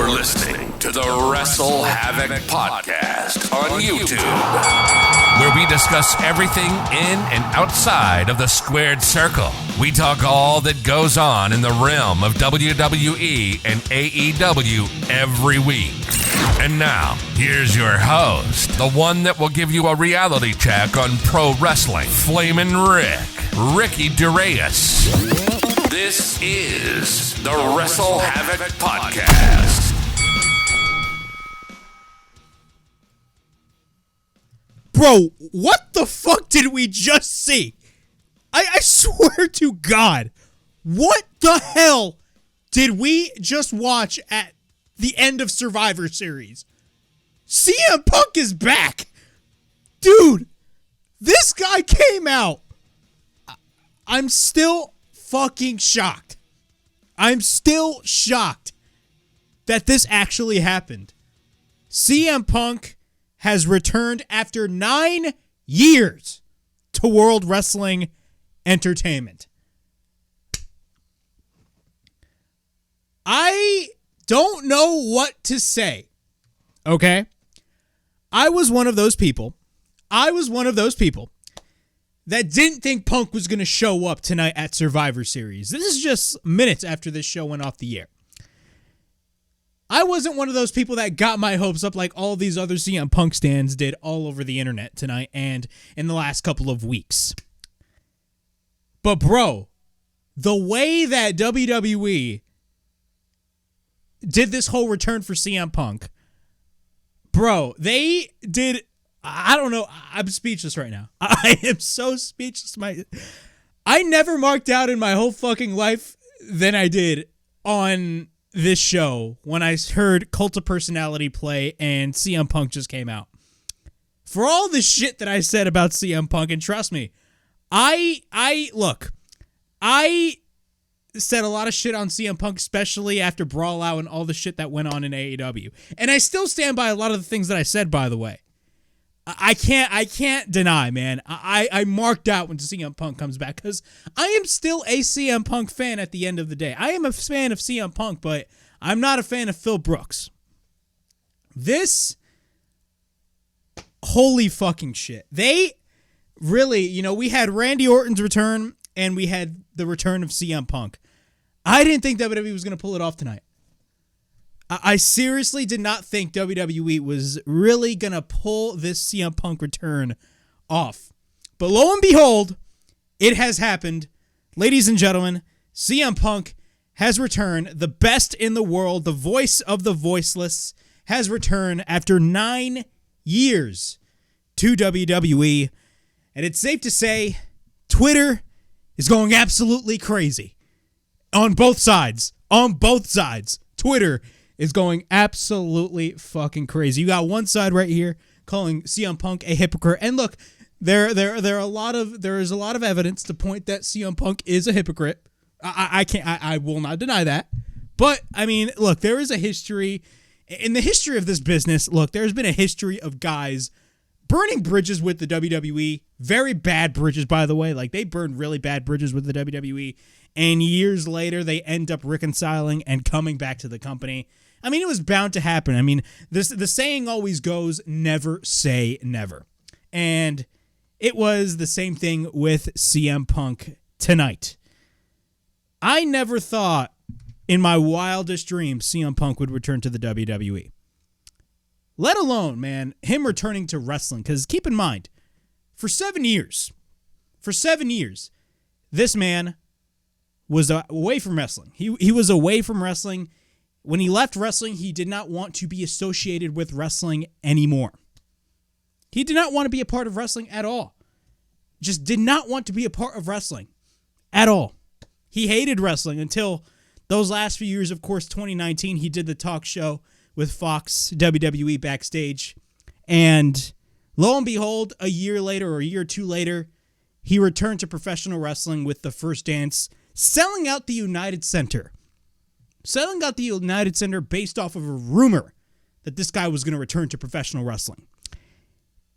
You're listening to the WrestleHavoc Podcast on YouTube, where we discuss everything in and outside of the squared circle. We talk all that goes on in the realm of WWE and AEW every week. And now, here's your host, the one that will give you a reality check on pro wrestling, Flamin' Ricky Duraeus. This is the WrestleHavoc Podcast. Bro, what the fuck did we just see? I swear to God, what the hell did we just watch at the end of Survivor Series? CM Punk is back. Dude, this guy came out. I'm still fucking shocked. I'm still shocked that this actually happened. CM Punk has returned after 9 years to World Wrestling Entertainment. I don't know what to say. Okay? I was one of those people that didn't think Punk was going to show up tonight at Survivor Series. This is just minutes after this show went off the air. I wasn't one of those people that got my hopes up like all these other CM Punk stans did all over the internet tonight and in the last couple of weeks. But bro, the way that WWE did this whole return for CM Punk, bro, they did... I don't know. I'm speechless right now. I am so speechless. I never marked out in my whole fucking life than I did on this show when I heard Cult of Personality play and CM Punk just came out. For all the shit that I said about CM Punk, and trust me, I said a lot of shit on CM Punk, especially after Brawl Out and all the shit that went on in AEW. And I still stand by a lot of the things that I said, by the way. I can't deny, man. I marked out when CM Punk comes back because I am still a CM Punk fan at the end of the day. I am a fan of CM Punk, but I'm not a fan of Phil Brooks. This, holy fucking shit. They really, we had Randy Orton's return and we had the return of CM Punk. I didn't think WWE was going to pull it off tonight. I seriously did not think WWE was really going to pull this CM Punk return off. But lo and behold, it has happened. Ladies and gentlemen, CM Punk has returned. The best in the world, the voice of the voiceless, has returned after 9 years to WWE. And it's safe to say Twitter is going absolutely crazy. On both sides. Twitter is going absolutely fucking crazy. You got one side right here calling CM Punk a hypocrite. And look, there is a lot of evidence to point that CM Punk is a hypocrite. I will not deny that. But I mean, look, there is a history in the history of this business. Look, there's been a history of guys burning bridges with the WWE. Very bad bridges, by the way. Like, they burned really bad bridges with the WWE. And years later, they end up reconciling and coming back to the company. I mean, it was bound to happen. I mean, the saying always goes, never say never. And it was the same thing with CM Punk tonight. I never thought in my wildest dreams CM Punk would return to the WWE. Let alone, man, him returning to wrestling. Because keep in mind, for 7 years, this man was away from wrestling. He was away from wrestling. When he left wrestling, he did not want to be associated with wrestling anymore. He did not want to be a part of wrestling at all. Just did not want to be a part of wrestling at all. He hated wrestling until those last few years. Of course, 2019, he did the talk show with Fox, WWE Backstage. And lo and behold, a year later or a year or two later, he returned to professional wrestling with The First Dance, selling out the United Center. Selling out the United Center based off of a rumor that this guy was going to return to professional wrestling.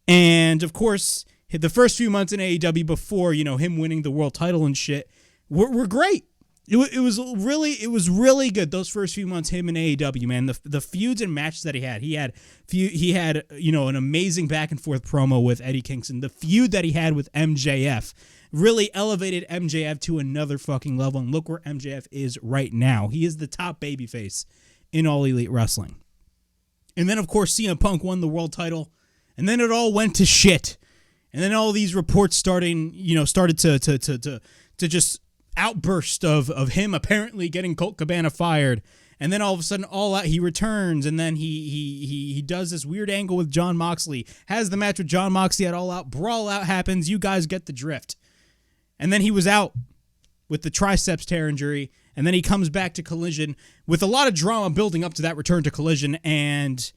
And, of course, the first few months in AEW before, him winning the world title and shit were great. It was really good those first few months. Him in AEW, man, the feuds and matches that he had an amazing back and forth promo with Eddie Kingston. The feud that he had with MJF really elevated MJF to another fucking level. And look where MJF is right now. He is the top babyface in All Elite Wrestling. And then of course CM Punk won the world title, and then it all went to shit. And then all these reports started to just outburst of him apparently getting Colt Cabana fired, and then all of a sudden he returns, and then he does this weird angle with Jon Moxley, has the match with Jon Moxley at All Out, Brawl Out happens, you guys get the drift. And then he was out with the triceps tear injury, and then he comes back to Collision with a lot of drama building up to that return to Collision, and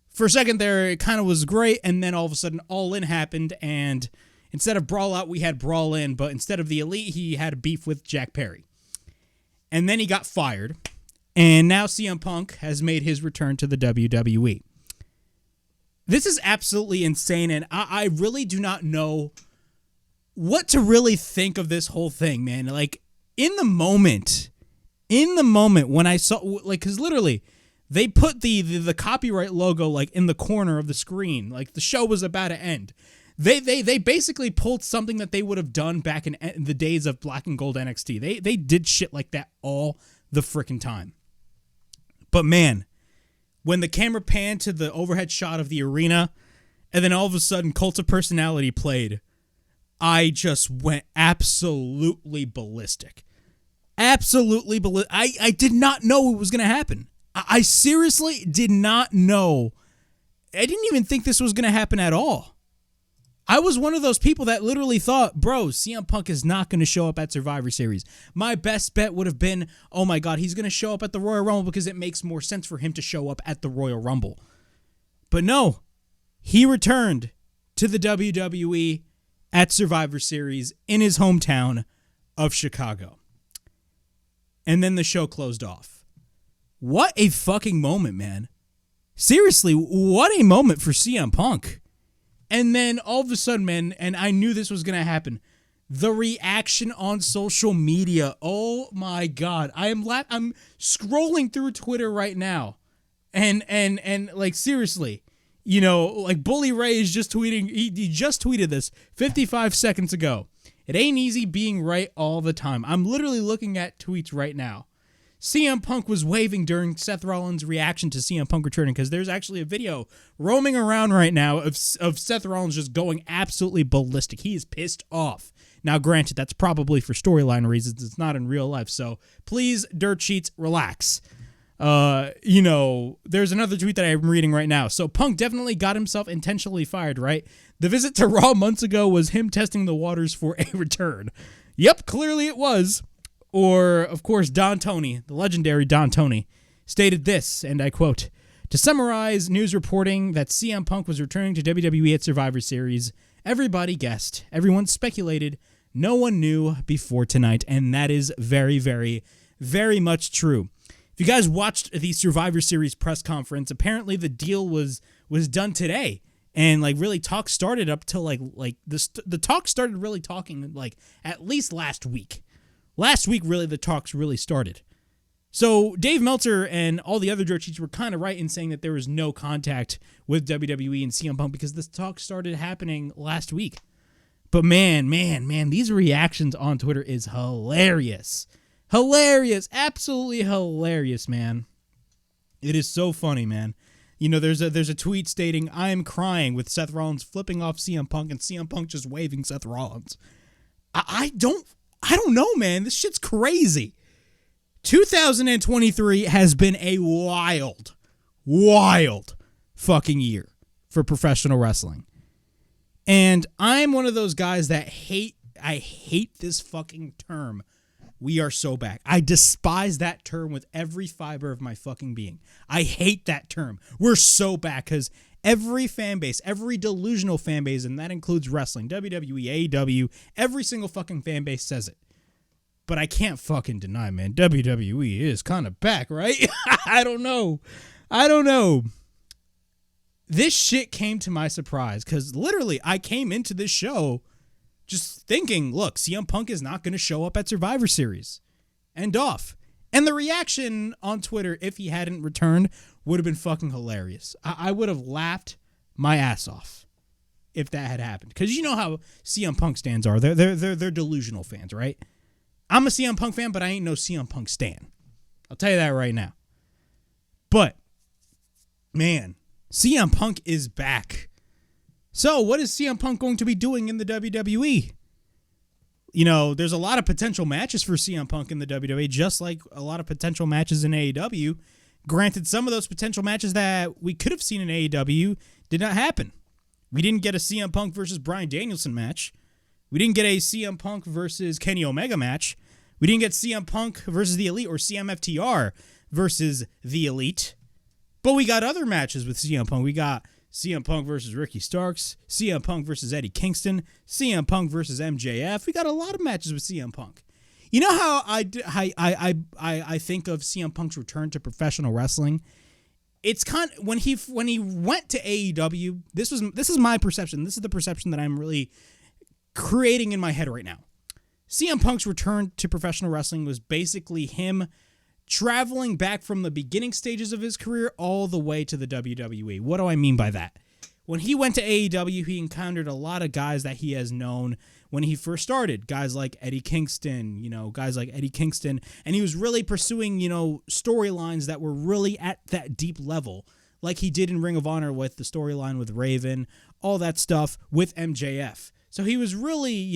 for a second there it kind of was great, and then all of a sudden All In happened, and instead of Brawl Out, we had Brawl In, but instead of the Elite, he had a beef with Jack Perry. And then he got fired, and now CM Punk has made his return to the WWE. This is absolutely insane, and I really do not know what to really think of this whole thing, man. Like, in the moment when I saw, like, because literally, they put the copyright logo, like, in the corner of the screen, like, the show was about to end. They basically pulled something that they would have done back in the days of Black and Gold NXT. They did shit like that all the frickin' time. But man, when the camera panned to the overhead shot of the arena, and then all of a sudden Cult of Personality played, I just went absolutely ballistic. Absolutely ballistic. I did not know it was going to happen. I seriously did not know. I didn't even think this was going to happen at all. I was one of those people that literally thought, bro, CM Punk is not going to show up at Survivor Series. My best bet would have been, oh my God, he's going to show up at the Royal Rumble because it makes more sense for him to show up at the Royal Rumble. But no, he returned to the WWE at Survivor Series in his hometown of Chicago. And then the show closed off. What a fucking moment, man. Seriously, what a moment for CM Punk. And then all of a sudden, man, and I knew this was going to happen, the reaction on social media. Oh my God. I'm scrolling through Twitter right now. And like, seriously, you know, like Bully Ray is just tweeting. He just tweeted this 55 seconds ago. It ain't easy being right all the time. I'm literally looking at tweets right now. CM Punk was waving during Seth Rollins' reaction to CM Punk returning, because there's actually a video roaming around right now of Seth Rollins just going absolutely ballistic. He is pissed off. Now, granted, that's probably for storyline reasons. It's not in real life, so please, Dirt Sheets, relax. You know, there's another tweet that I'm reading right now. So Punk definitely got himself intentionally fired, right? The visit to Raw months ago was him testing the waters for a return. Yep, clearly it was. Or, of course, Don Tony, the legendary Don Tony, stated this, and I quote, "To summarize news reporting that CM Punk was returning to WWE at Survivor Series, everybody guessed, everyone speculated, no one knew before tonight," and that is very, very, very much true. If you guys watched the Survivor Series press conference, apparently the deal was done today, and like really talk started up till like the talk started really talking like at least last week. Last week, really, the talks really started. So Dave Meltzer and all the other dirt sheets were kind of right in saying that there was no contact with WWE and CM Punk because this talk started happening last week. But man, these reactions on Twitter is hilarious. Hilarious. Absolutely hilarious, man. It is so funny, man. You know, there's a tweet stating, "I am crying," with Seth Rollins flipping off CM Punk and CM Punk just waving Seth Rollins. I don't know, man. This shit's crazy. 2023 has been a wild fucking year for professional wrestling. And I'm one of those guys that I hate this fucking term, "we are so back." I despise that term with every fiber of my fucking being. I hate that term. We're so back, because every fan base, every delusional fan base, and that includes wrestling, WWE, AEW, every single fucking fan base says it. But I can't fucking deny, man, WWE is kind of back, right? I don't know. This shit came to my surprise, because literally I came into this show just thinking, look, CM Punk is not going to show up at Survivor Series. End off. And the reaction on Twitter, if he hadn't returned, would have been fucking hilarious. I would have laughed my ass off if that had happened. Because you know how CM Punk stans are. They're delusional fans, right? I'm a CM Punk fan, but I ain't no CM Punk stan. I'll tell you that right now. But, man, CM Punk is back. So, what is CM Punk going to be doing in the WWE? You know, there's a lot of potential matches for CM Punk in the WWE, just like a lot of potential matches in AEW. Granted, some of those potential matches that we could have seen in AEW did not happen. We didn't get a CM Punk versus Bryan Danielson match. We didn't get a CM Punk versus Kenny Omega match. We didn't get CM Punk versus The Elite or CMFTR versus The Elite. But we got other matches with CM Punk. We got CM Punk versus Ricky Starks, CM Punk versus Eddie Kingston, CM Punk versus MJF. We got a lot of matches with CM Punk. You know how I think of CM Punk's return to professional wrestling? It's kind of, when he went to AEW, this is my perception. This is the perception that I'm really creating in my head right now. CM Punk's return to professional wrestling was basically him traveling back from the beginning stages of his career all the way to the WWE. What do I mean by that? When he went to AEW, he encountered a lot of guys that he has known when he first started. Guys like Eddie Kingston, and he was really pursuing, storylines that were really at that deep level, like he did in Ring of Honor with the storyline with Raven, all that stuff with MJF. So he was really,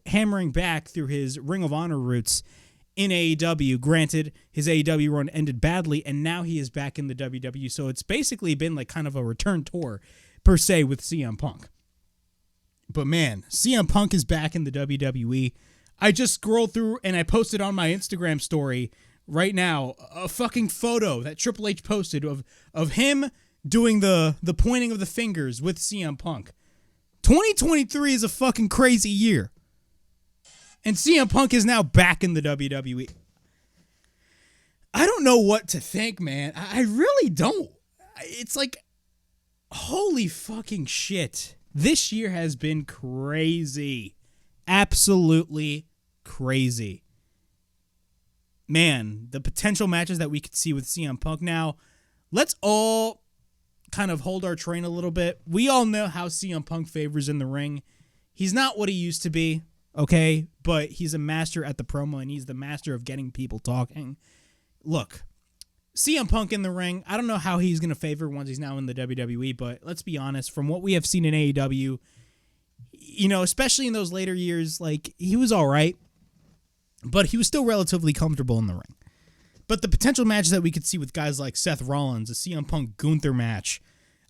hammering back through his Ring of Honor roots in AEW. Granted, his AEW run ended badly, and now he is back in the WWE. So it's basically been like kind of a return tour, per se, with CM Punk. But man, CM Punk is back in the WWE. I just scrolled through and I posted on my Instagram story right now a fucking photo that Triple H posted of him doing the pointing of the fingers with CM Punk. 2023 is a fucking crazy year. And CM Punk is now back in the WWE. I don't know what to think, man. I really don't. It's like, holy fucking shit. This year has been crazy. Absolutely crazy. Man, the potential matches that we could see with CM Punk now. Let's all kind of hold our train a little bit. We all know how CM Punk favors in the ring. He's not what he used to be. Okay, but he's a master at the promo, and he's the master of getting people talking. Look, CM Punk in the ring, I don't know how he's going to favor once he's now in the WWE, but let's be honest, from what we have seen in AEW, especially in those later years, like, he was all right, but he was still relatively comfortable in the ring. But the potential matches that we could see with guys like Seth Rollins, a CM Punk Gunther match,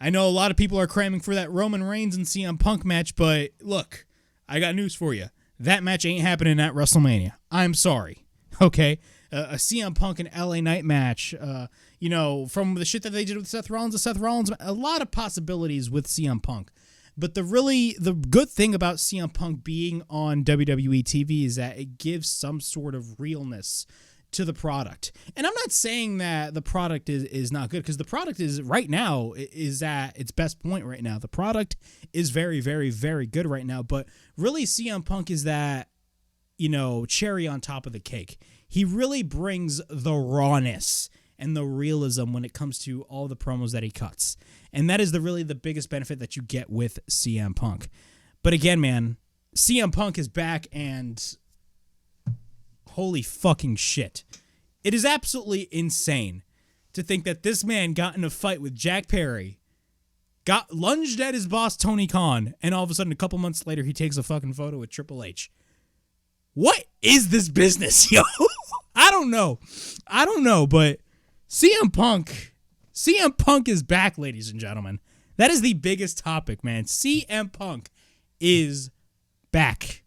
I know a lot of people are cramming for that Roman Reigns and CM Punk match, but look, I got news for you. That match ain't happening at WrestleMania. I'm sorry. Okay? A CM Punk and LA Knight match, from the shit that they did with Seth Rollins, a lot of possibilities with CM Punk. But the good thing about CM Punk being on WWE TV is that it gives some sort of realness to the product. And I'm not saying that the product is not good, because the product is right now is at its best point right now. The product is very, very, very good right now. But really, CM Punk is that, cherry on top of the cake. He really brings the rawness and the realism when it comes to all the promos that he cuts. And that is really the biggest benefit that you get with CM Punk. But again, man, CM Punk is back, and holy fucking shit. It is absolutely insane to think that this man got in a fight with Jack Perry, got lunged at his boss Tony Khan, and all of a sudden a couple months later he takes a fucking photo with Triple H. What is this business, yo? I don't know, but CM Punk is back, ladies and gentlemen. That is the biggest topic, man. CM Punk is back.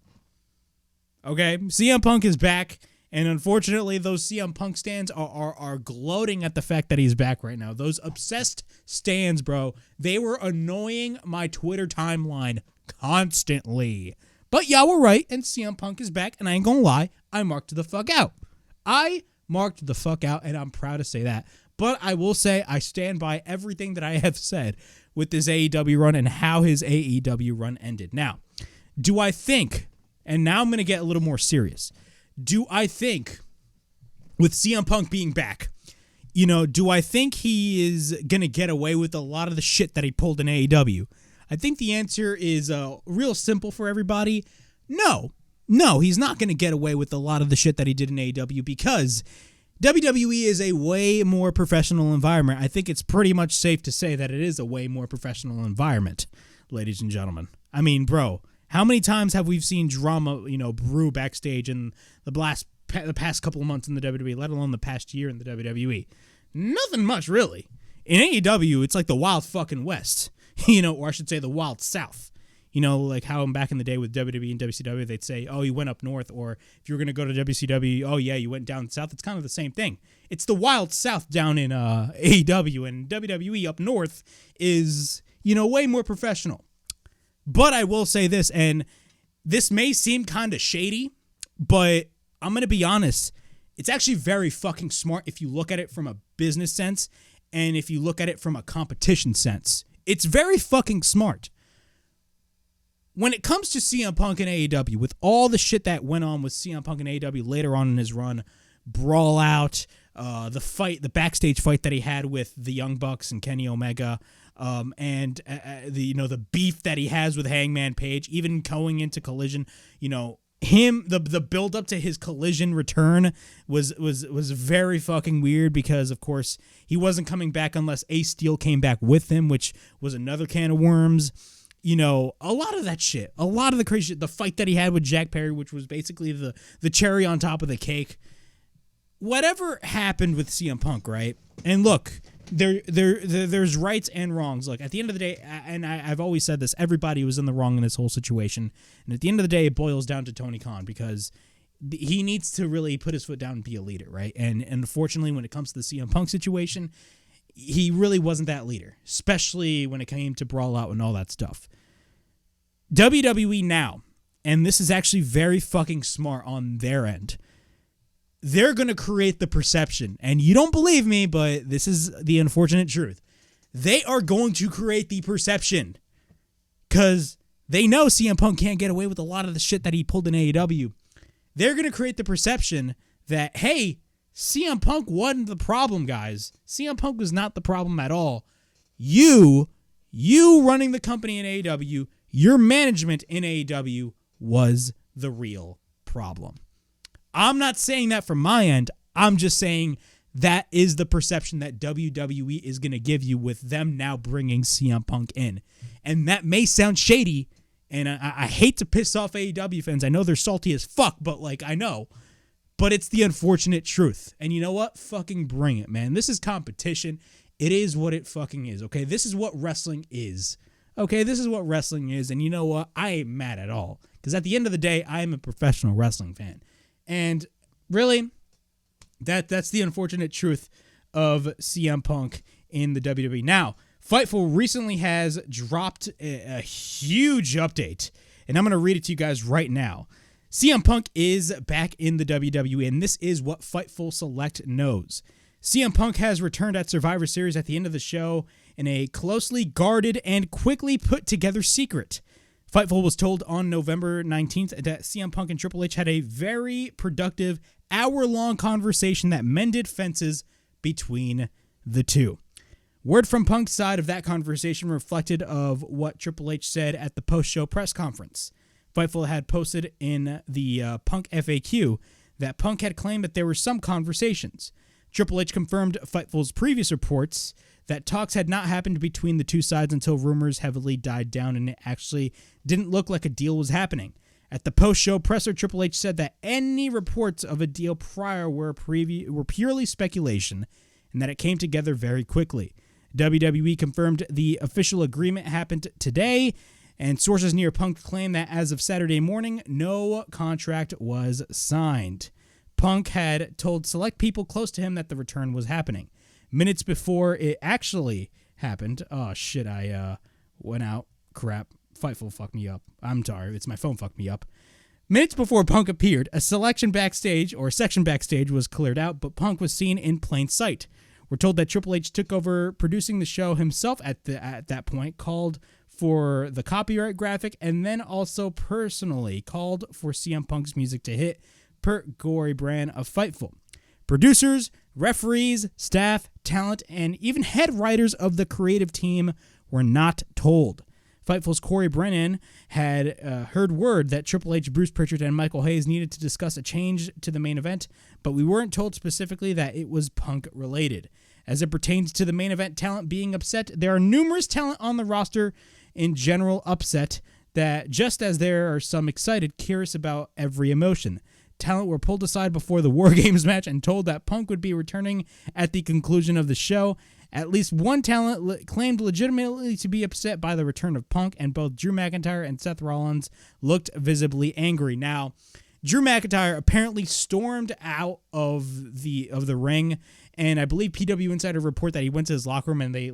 Okay, CM Punk is back, and unfortunately, those CM Punk stans are gloating at the fact that he's back right now. Those obsessed stans, bro, they were annoying my Twitter timeline constantly. But y'all were right, and CM Punk is back, and I ain't gonna lie, I marked the fuck out. And I'm proud to say that. But I will say I stand by everything that I have said with this AEW run and how his AEW run ended. Now, do I think... And now I'm going to get a little more serious. Do I think with CM Punk being back, do I think he is going to get away with a lot of the shit that he pulled in AEW? I think the answer is real simple for everybody. No, he's not going to get away with a lot of the shit that he did in AEW because WWE is a way more professional environment. I think it's pretty much safe to say that it is a way more professional environment, ladies and gentlemen. I mean, bro, how many times have we seen drama, brew backstage in the past couple of months in the WWE, let alone the past year in the WWE? Nothing much, really. In AEW, it's like the Wild fucking West, or I should say the Wild South. Like how back in the day with WWE and WCW, they'd say, oh, you went up north, or if you were going to go to WCW, oh, yeah, you went down south. It's kind of the same thing. It's the Wild South down in AEW, and WWE up north is, way more professional. But I will say this, and this may seem kind of shady, but I'm going to be honest. It's actually very fucking smart if you look at it from a business sense and if you look at it from a competition sense. It's very fucking smart. When it comes to CM Punk and AEW, with all the shit that went on with CM Punk and AEW later on in his run, Brawl Out, the backstage fight that he had with the Young Bucks and Kenny Omega, and the beef that he has with Hangman Page, even going into Collision, the build up to his Collision return was very fucking weird because, of course, he wasn't coming back unless Ace Steel came back with him, which was another can of worms. A lot of that shit, a lot of the crazy shit, the fight that he had with Jack Perry, which was basically the cherry on top of the cake. Whatever happened with CM Punk, right? And look, there's rights and wrongs. Look, at the end of the day, and I've always said this, everybody was in the wrong in this whole situation. And at the end of the day, it boils down to Tony Khan because he needs to really put his foot down and be a leader, right? And unfortunately, when it comes to the CM Punk situation, he really wasn't that leader, especially when it came to Brawl Out and all that stuff. WWE now, and this is actually very fucking smart on their end, they're going to create the perception. And you don't believe me, but this is the unfortunate truth. They are going to create the perception because they know CM Punk can't get away with a lot of the shit that he pulled in AEW. They're going to create the perception that, hey, CM Punk wasn't the problem, guys. CM Punk was not the problem at all. You running the company in AEW, your management in AEW was the real problem. I'm not saying that from my end. I'm just saying that is the perception that WWE is going to give you with them now bringing CM Punk in. And that may sound shady, and I hate to piss off AEW fans. I know they're salty as fuck, but I know. But it's the unfortunate truth. And you know what? Fucking bring it, man. This is competition. It is what it fucking is, okay? This is what wrestling is. Okay, this is what wrestling is. And you know what? I ain't mad at all. Because at the end of the day, I am a professional wrestling fan. And really, that's the unfortunate truth of CM Punk in the WWE. Now, Fightful recently has dropped a huge update. And I'm going to read it to you guys right now. CM Punk is back in the WWE, and this is what Fightful Select knows. CM Punk has returned at Survivor Series at the end of the show in a closely guarded and quickly put together secret. Fightful was told on November 19th that CM Punk and Triple H had a very productive hour-long conversation that mended fences between the two. Word from Punk's side of that conversation reflected of what Triple H said at the post-show press conference. Fightful had posted in the Punk FAQ that Punk had claimed that there were some conversations. Triple H confirmed Fightful's previous reports that talks had not happened between the two sides until rumors heavily died down and it actually didn't look like a deal was happening. At the post-show presser, Triple H said that any reports of a deal prior were purely speculation and that it came together very quickly. WWE confirmed the official agreement happened today, and sources near Punk claim that as of Saturday morning, no contract was signed. Punk had told select people close to him that the return was happening. Minutes before it actually happened, oh shit, I went out. Crap. Fightful fucked me up. I'm sorry, it's my phone fucked me up. Minutes before Punk appeared, a section backstage was cleared out, but Punk was seen in plain sight. We're told that Triple H took over producing the show himself at that point, called for the copyright graphic, and then also personally called for CM Punk's music to hit per gory brand of Fightful. Producers, referees, staff, talent, and even head writers of the creative team were not told. Fightful's Corey Brennan had heard word that Triple H, Bruce Pritchard, and Michael Hayes needed to discuss a change to the main event, but we weren't told specifically that it was Punk-related. As it pertains to the main event talent being upset, there are numerous talent on the roster in general upset that, just as there are some excited, curious about every emotion. Talent were pulled aside before the WarGames match and told that Punk would be returning at the conclusion of the show. At least one talent claimed legitimately to be upset by the return of Punk, and both Drew McIntyre and Seth Rollins looked visibly angry. Now, Drew McIntyre apparently stormed out of the ring, and I believe PW Insider report that he went to his locker room and he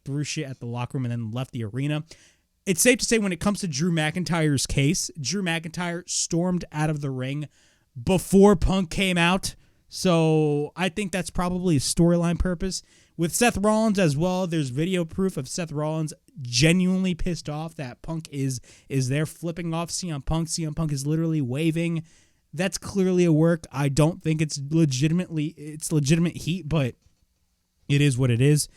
threw shit at the locker room and then left the arena. It's safe to say when it comes to Drew McIntyre's case, Drew McIntyre stormed out of the ring before Punk came out. So I think that's probably a storyline purpose. With Seth Rollins as well, there's video proof of Seth Rollins genuinely pissed off that Punk is there flipping off CM Punk. CM Punk is literally waving. That's clearly a work. I don't think it's legitimate heat, but it is what it is.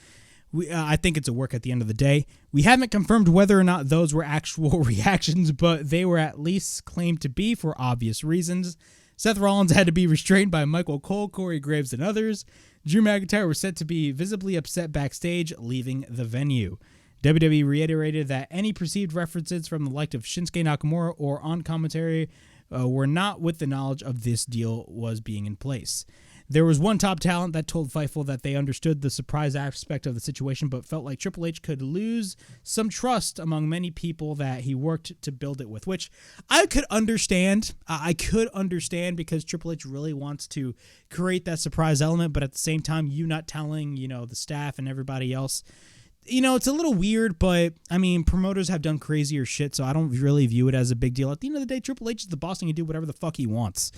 I think it's a work at the end of the day. We haven't confirmed whether or not those were actual reactions, but they were at least claimed to be for obvious reasons. Seth Rollins had to be restrained by Michael Cole, Corey Graves, and others. Drew McIntyre was said to be visibly upset backstage, leaving the venue. WWE reiterated that any perceived references from the likes of Shinsuke Nakamura or on commentary were not with the knowledge of this deal was being in place. There was one top talent that told Fightful that they understood the surprise aspect of the situation, but felt like Triple H could lose some trust among many people that he worked to build it with, which I could understand. I could understand because Triple H really wants to create that surprise element, but at the same time, you not telling, the staff and everybody else, it's a little weird, but I mean, promoters have done crazier shit, so I don't really view it as a big deal. At the end of the day, Triple H is the boss and he can do whatever the fuck he wants.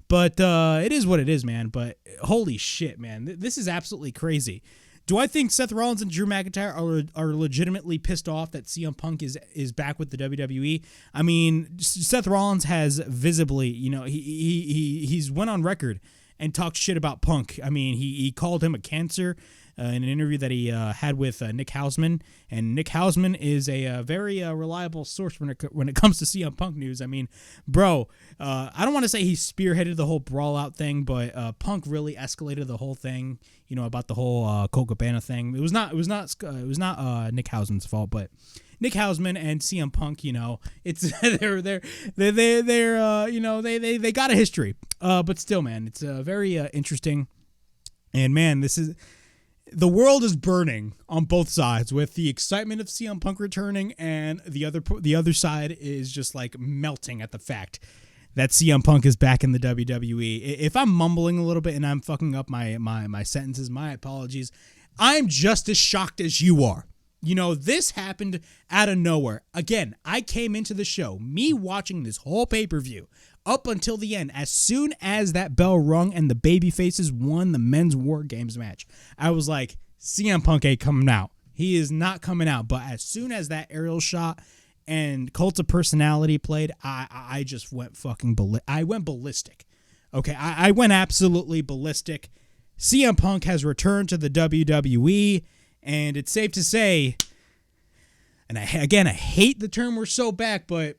But it is what it is, man. But holy shit, man. This is absolutely crazy. Do I think Seth Rollins and Drew McIntyre are legitimately pissed off that CM Punk is back with the WWE? I mean, Seth Rollins has visibly, he's went on record and talked shit about Punk. I mean, he called him a cancer in an interview that he had with Nick Hausman, and Nick Hausman is a very reliable source when it comes to CM Punk news. I mean, bro, I don't want to say he spearheaded the whole brawl out thing, but Punk really escalated the whole thing. About the whole Colt Cabana thing. It was not Nick Hausman's fault, but Nick Hausman and CM Punk, it's they got a history. But still, man, it's very interesting. And man, the world is burning on both sides with the excitement of CM Punk returning, and the other side is just like melting at the fact that CM Punk is back in the WWE. If I'm mumbling a little bit and I'm fucking up my sentences, my apologies. I'm just as shocked as you are. This happened out of nowhere. Again, I came into the show, me watching this whole pay-per-view up until the end. As soon as that bell rung and the babyfaces won the men's WarGames match, I was like, CM Punk ain't coming out. He is not coming out. But as soon as that aerial shot and Cult of Personality played, I just went I went ballistic. Okay, I went absolutely ballistic. CM Punk has returned to the WWE, and it's safe to say, and I hate the term "we're so back," but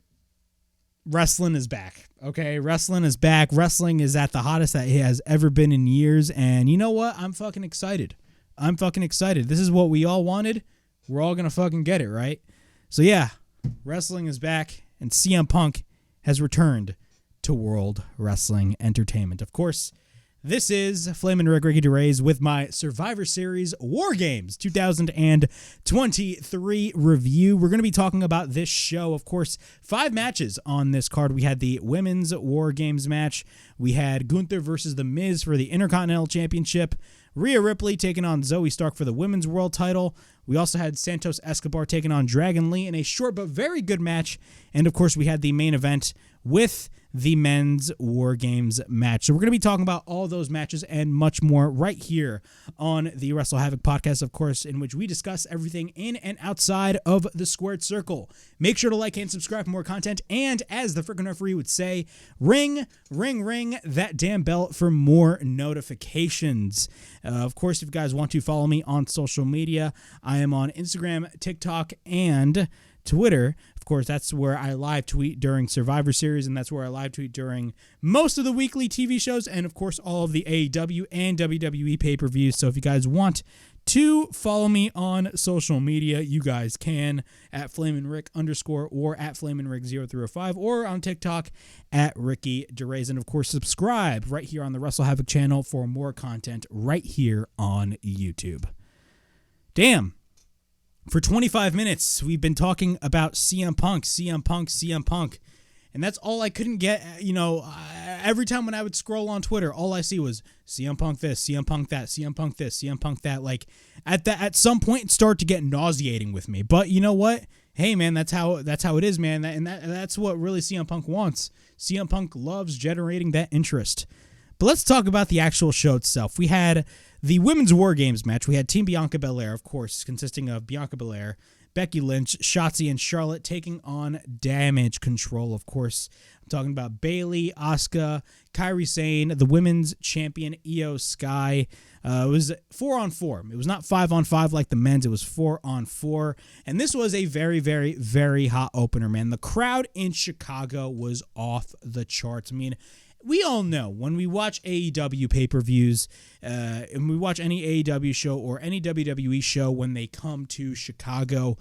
wrestling is back. Okay, wrestling is back. Wrestling is at the hottest that it has ever been in years, and you know what? I'm fucking excited. This is what we all wanted. We're all gonna fucking get it, right? So yeah. Wrestling is back, and CM Punk has returned to World Wrestling Entertainment. Of course, this is Flamin' Ricky DeRays with my Survivor Series WarGames 2023 review. We're going to be talking about this show. Of course, 5 matches on this card. We had the Women's WarGames match. We had Gunther versus The Miz for the Intercontinental Championship. Rhea Ripley taking on Zoey Stark for the Women's World title. We also had Santos Escobar taking on Dragon Lee in a short but very good match. And, of course, we had the main event with the men's War Games match. So we're going to be talking about all those matches and much more right here on the WrestleHavoc Podcast, of course, in which we discuss everything in and outside of the squared circle. Make sure to like and subscribe for more content, and as the freaking referee would say, ring that damn bell for more notifications. Of course, if you guys want to follow me on social media, I am on Instagram, TikTok, and Twitter. Of course, that's where I live tweet during Survivor Series, and that's where I live tweet during most of the weekly TV shows, and of course, all of the AEW and WWE pay-per-views. So if you guys want to follow me on social media, you guys can at FlaminRick_ or at FlaminRick0305, or on TikTok at Ricky DeRays. And of course, subscribe right here on the WrestleHavoc channel for more content right here on YouTube. Damn. For 25 minutes, we've been talking about CM Punk. And that's all I couldn't get. Every time when I would scroll on Twitter, all I see was CM Punk this, CM Punk that, CM Punk this, CM Punk that. Like, at some point, it started to get nauseating with me. But you know what? Hey, man, that's how it is, man. That's what really CM Punk wants. CM Punk loves generating that interest. But let's talk about the actual show itself. We had the Women's War Games match. We had Team Bianca Belair, of course, consisting of Bianca Belair, Becky Lynch, Shotzi, and Charlotte taking on Damage Control, of course. I'm talking about Bayley, Asuka, Kairi Sane, the women's champion, Io Sky. It was 4-on-4. It was not 5-on-5 like the men's. It was 4-on-4. And this was a very, very, very hot opener, man. The crowd in Chicago was off the charts. I mean, we all know when we watch AEW pay-per-views, and we watch any AEW show or any WWE show when they come to Chicago,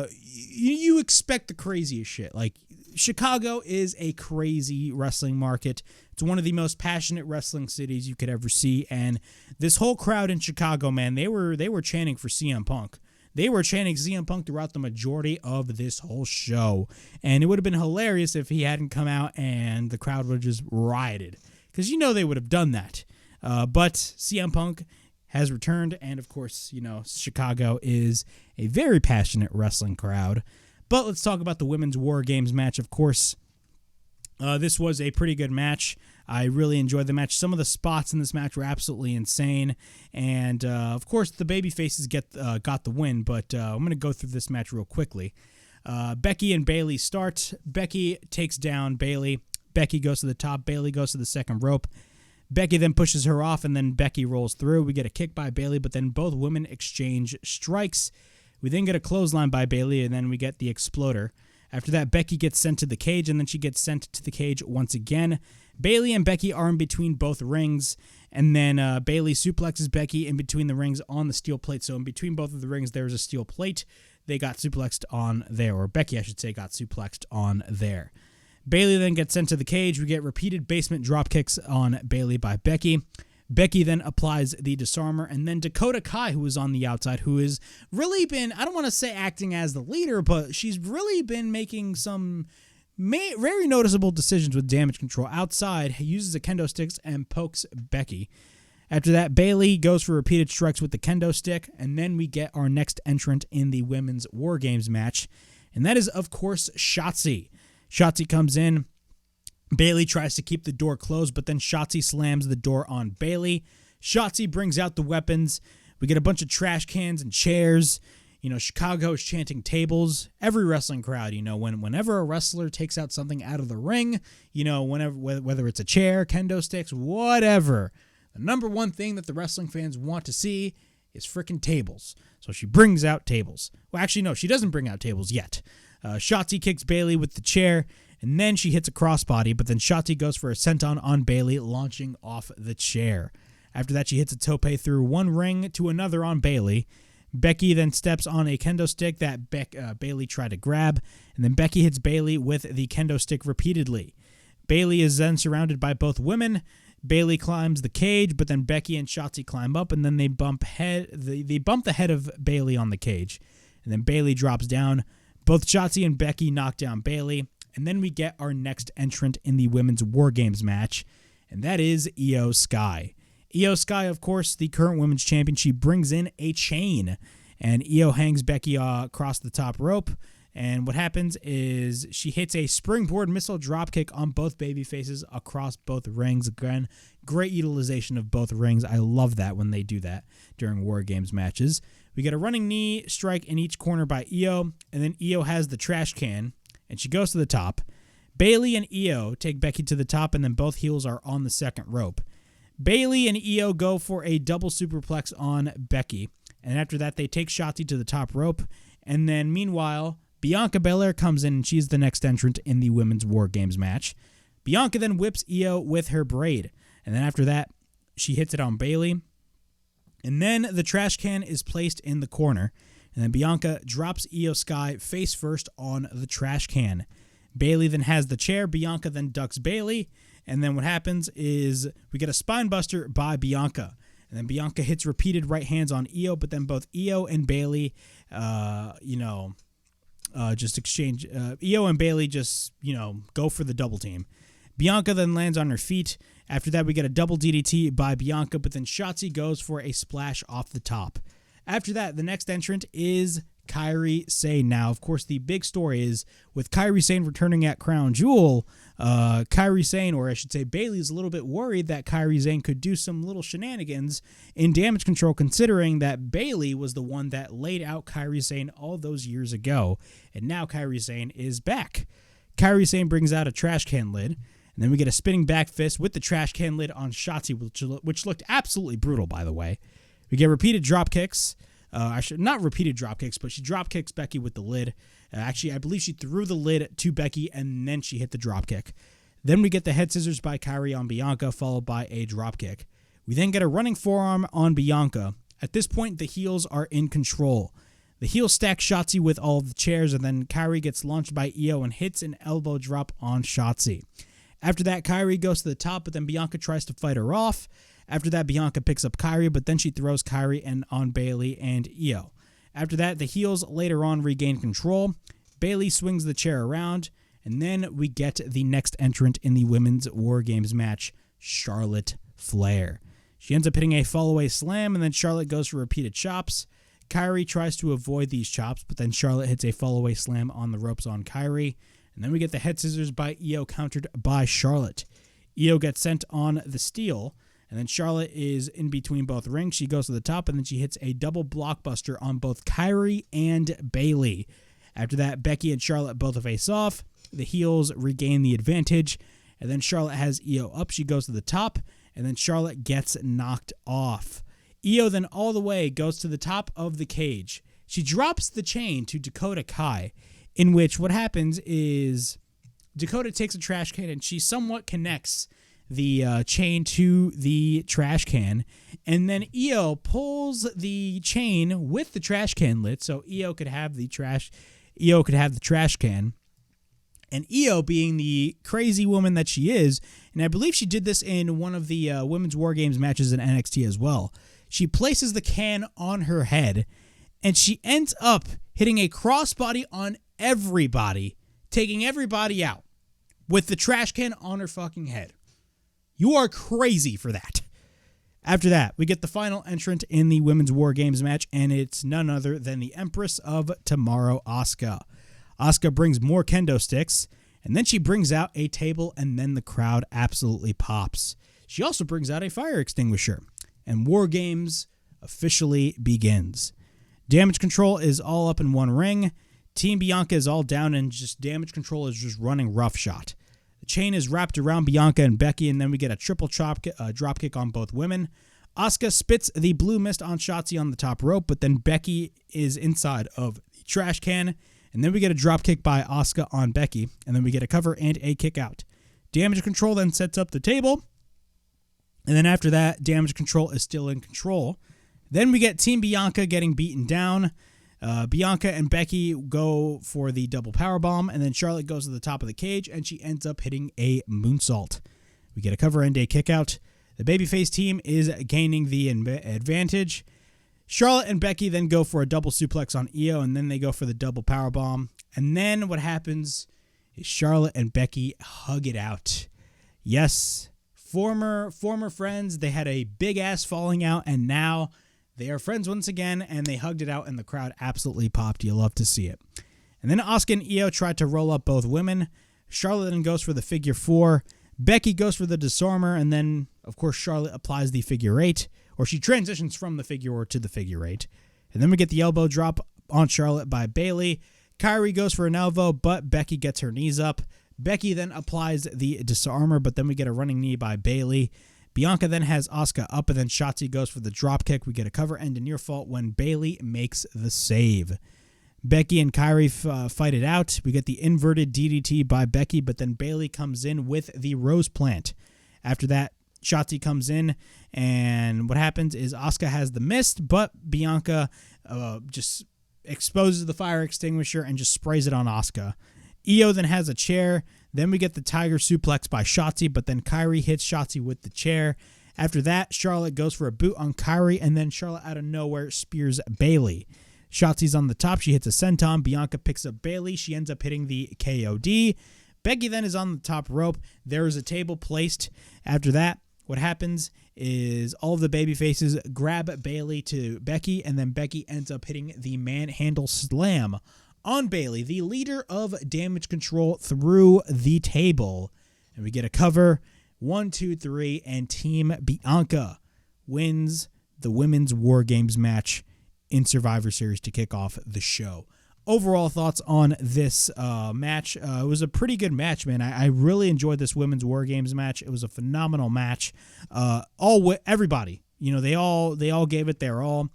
you expect the craziest shit. Like, Chicago is a crazy wrestling market. It's one of the most passionate wrestling cities you could ever see, and this whole crowd in Chicago, man, they were chanting for CM Punk. They were chanting CM Punk throughout the majority of this whole show. And it would have been hilarious if he hadn't come out and the crowd would have just rioted. Because they would have done that. But CM Punk has returned. And of course, Chicago is a very passionate wrestling crowd. But let's talk about the Women's War Games match, of course. This was a pretty good match. I really enjoyed the match. Some of the spots in this match were absolutely insane. And, of course, the babyfaces got the win, but I'm going to go through this match real quickly. Becky and Bayley start. Becky takes down Bayley. Becky goes to the top. Bayley goes to the second rope. Becky then pushes her off, and then Becky rolls through. We get a kick by Bayley, but then both women exchange strikes. We then get a clothesline by Bayley, and then we get the exploder. After that, Becky gets sent to the cage, and then she gets sent to the cage once again. Bayley and Becky are in between both rings, and then Bayley suplexes Becky in between the rings on the steel plate. So in between both of the rings, there's a steel plate. They got suplexed on there, or Becky, I should say, got suplexed on there. Bayley then gets sent to the cage. We get repeated basement drop kicks on Bayley by Becky. Becky then applies the disarmer, and then Dakota Kai, who is on the outside, who has really been, I don't want to say acting as the leader, but she's really been making some very noticeable decisions with Damage Control. Outside, uses the kendo sticks and pokes Becky. After that, Bayley goes for repeated strikes with the kendo stick, and then we get our next entrant in the Women's War Games match, and that is, of course, Shotzi. Shotzi comes in. Bayley tries to keep the door closed, but then Shotzi slams the door on Bayley. Shotzi brings out the weapons. We get a bunch of trash cans and chairs. Chicago is chanting tables. Every wrestling crowd, whenever a wrestler takes out something out of the ring, whether it's a chair, kendo sticks, whatever, the number one thing that the wrestling fans want to see is freaking tables. So she brings out tables. Well, actually, no, she doesn't bring out tables yet. Shotzi kicks Bayley with the chair, and then she hits a crossbody, but then Shotzi goes for a senton on Bayley, launching off the chair. After that, she hits a tope through one ring to another on Bayley. Becky then steps on a kendo stick that Bayley tried to grab, and then Becky hits Bayley with the kendo stick repeatedly. Bayley is then surrounded by both women. Bayley climbs the cage, but then Becky and Shotzi climb up, and then they bump the head of Bayley on the cage. And then Bayley drops down. Both Shotzi and Becky knock down Bayley. And then we get our next entrant in the Women's War Games match, and that is Io Sky. Io Sky, of course, the current women's champion, she brings in a chain, and Io hangs Becky across the top rope, And what happens is she hits a springboard missile dropkick on both baby faces across both rings. Again, great utilization of both rings. I love that when they do that during WarGames matches. We get a running knee strike in each corner by Io, and then Io has the trash can, and she goes to the top. Bayley and Io take Becky to the top, and then both heels are on the second rope. Bayley and Io go for a double superplex on Becky, and after that, they take Shotzi to the top rope, and then meanwhile, Bianca Belair comes in, and she's the next entrant in the Women's WarGames match. Bianca then whips Io with her braid, and then after that, she hits it on Bayley. And then the trash can is placed in the corner, and then Bianca drops Io Sky face first on the trash can. Bayley then has the chair. Bianca then ducks Bayley, and then what happens is we get a spine buster by Bianca. And then Bianca hits repeated right hands on Io, but then both Io and Bayley, just exchange. Io and Bayley just, go for the double team. Bianca then lands on her feet. After that, we get a double DDT by Bianca, but then Shotzi goes for a splash off the top. After that, the next entrant is Kairi Sane. Now, of course, the big story is with Kairi Sane returning at Crown Jewel, Kairi Sane, or I should say Bayley, is a little bit worried that Kairi Sane could do some little shenanigans in Damage Control, considering that Bayley was the one that laid out Kairi Sane all those years ago, and now Kairi Sane is back. Kairi Sane brings out a trash can lid, and then we get a spinning back fist with the trash can lid on Shotzi, which looked absolutely brutal, by the way. We get repeated drop kicks. Not repeated drop kicks, but she drop kicks Becky with the lid. Actually, I believe she threw the lid to Becky, and then she hit the drop kick. Then we get the head scissors by Kairi on Bianca, followed by a drop kick. We then get a running forearm on Bianca. At this point, the heels are in control. The heels stack Shotzi with all of the chairs, and then Kairi gets launched by Io and hits an elbow drop on Shotzi. After that, Kairi goes to the top, but then Bianca tries to fight her off. After that, Bianca picks up Kairi, but then she throws Kairi on Bayley and Io. After that, the heels later on regain control. Bayley swings the chair around, and then we get the next entrant in the Women's WarGames match, Charlotte Flair. She ends up hitting a fallaway slam, and then Charlotte goes for repeated chops. Kairi tries to avoid these chops, but then Charlotte hits a fallaway slam on the ropes on Kairi. And then we get the head scissors by Io countered by Charlotte. Io gets sent on the steel, and then Charlotte is in between both rings. She goes to the top, and then she hits a double blockbuster on both Kairi and Bayley. After that, Becky and Charlotte both face off. The heels regain the advantage, and then Charlotte has Io up. She goes to the top, and then Charlotte gets knocked off. Io then all the way goes to the top of the cage. She drops the chain to Dakota Kai, in which what happens is Dakota takes a trash can and she somewhat connects the chain to the trash can, and then Io pulls the chain with the trash can lid, so Io could have the trash can. And Io, being the crazy woman that she is, and I believe she did this in one of the Women's WarGames matches in NXT as well, she places the can on her head, and she ends up hitting a crossbody on everybody, taking everybody out with the trash can on her fucking head. You are crazy for that. After that, we get the final entrant in the Women's WarGames match, and it's none other than the Empress of Tomorrow, Asuka. Asuka brings more kendo sticks, and then she brings out a table, and then the crowd absolutely pops. She also brings out a fire extinguisher, and WarGames officially begins. Damage Control is all up in one ring. Team Bianca is all down, and just Damage Control is just running roughshod. The chain is wrapped around Bianca and Becky, and then we get a triple drop kick on both women. Asuka spits the blue mist on Shotzi on the top rope, but then Becky is inside of the trash can, and then we get a drop kick by Asuka on Becky, and then we get a cover and a kick out. Damage Control then sets up the table, and then after that, Damage Control is still in control. Then we get Team Bianca getting beaten down. Bianca and Becky go for the double powerbomb, and then Charlotte goes to the top of the cage, and she ends up hitting a moonsault. We get a cover and a kick out. The babyface team is gaining the advantage. Charlotte and Becky then go for a double suplex on Io, and then they go for the double powerbomb. And then what happens is Charlotte and Becky hug it out. Yes, former friends, they had a big-ass falling out, and now they are friends once again, and they hugged it out, and the crowd absolutely popped. You love to see it. And then Asuka and Io tried to roll up both women. Charlotte then goes for the figure 4. Becky goes for the disarmer, and then, of course, Charlotte applies the figure 8, or she transitions from the figure 4 to the figure 8. And then we get the elbow drop on Charlotte by Bayley. Kyrie goes for an elbow, but Becky gets her knees up. Becky then applies the disarmer, but then we get a running knee by Bayley. Bianca then has Asuka up, and then Shotzi goes for the drop kick. We get a cover and a near fall when Bayley makes the save. Becky and Kyrie fight it out. We get the inverted DDT by Becky, but then Bayley comes in with the rose plant. After that, Shotzi comes in, and what happens is Asuka has the mist, but Bianca just exposes the fire extinguisher and just sprays it on Asuka. Io then has a chair. Then we get the tiger suplex by Shotzi, but then Kyrie hits Shotzi with the chair. After that, Charlotte goes for a boot on Kyrie, and then Charlotte out of nowhere spears Bayley. Shotzi's on the top. She hits a senton. Bianca picks up Bayley. She ends up hitting the KOD. Becky then is on the top rope. There is a table placed. After that, what happens is all of the babyfaces grab Bayley to Becky, and then Becky ends up hitting the manhandle slam on Bayley, the leader of Damage Control, through the table. And we get a cover. 1, 2, 3, and Team Bianca wins the Women's WarGames match in Survivor Series to kick off the show. Overall thoughts on this match. It was a pretty good match, man. I really enjoyed this Women's WarGames match. It was a phenomenal match. Everybody, they all gave it their all.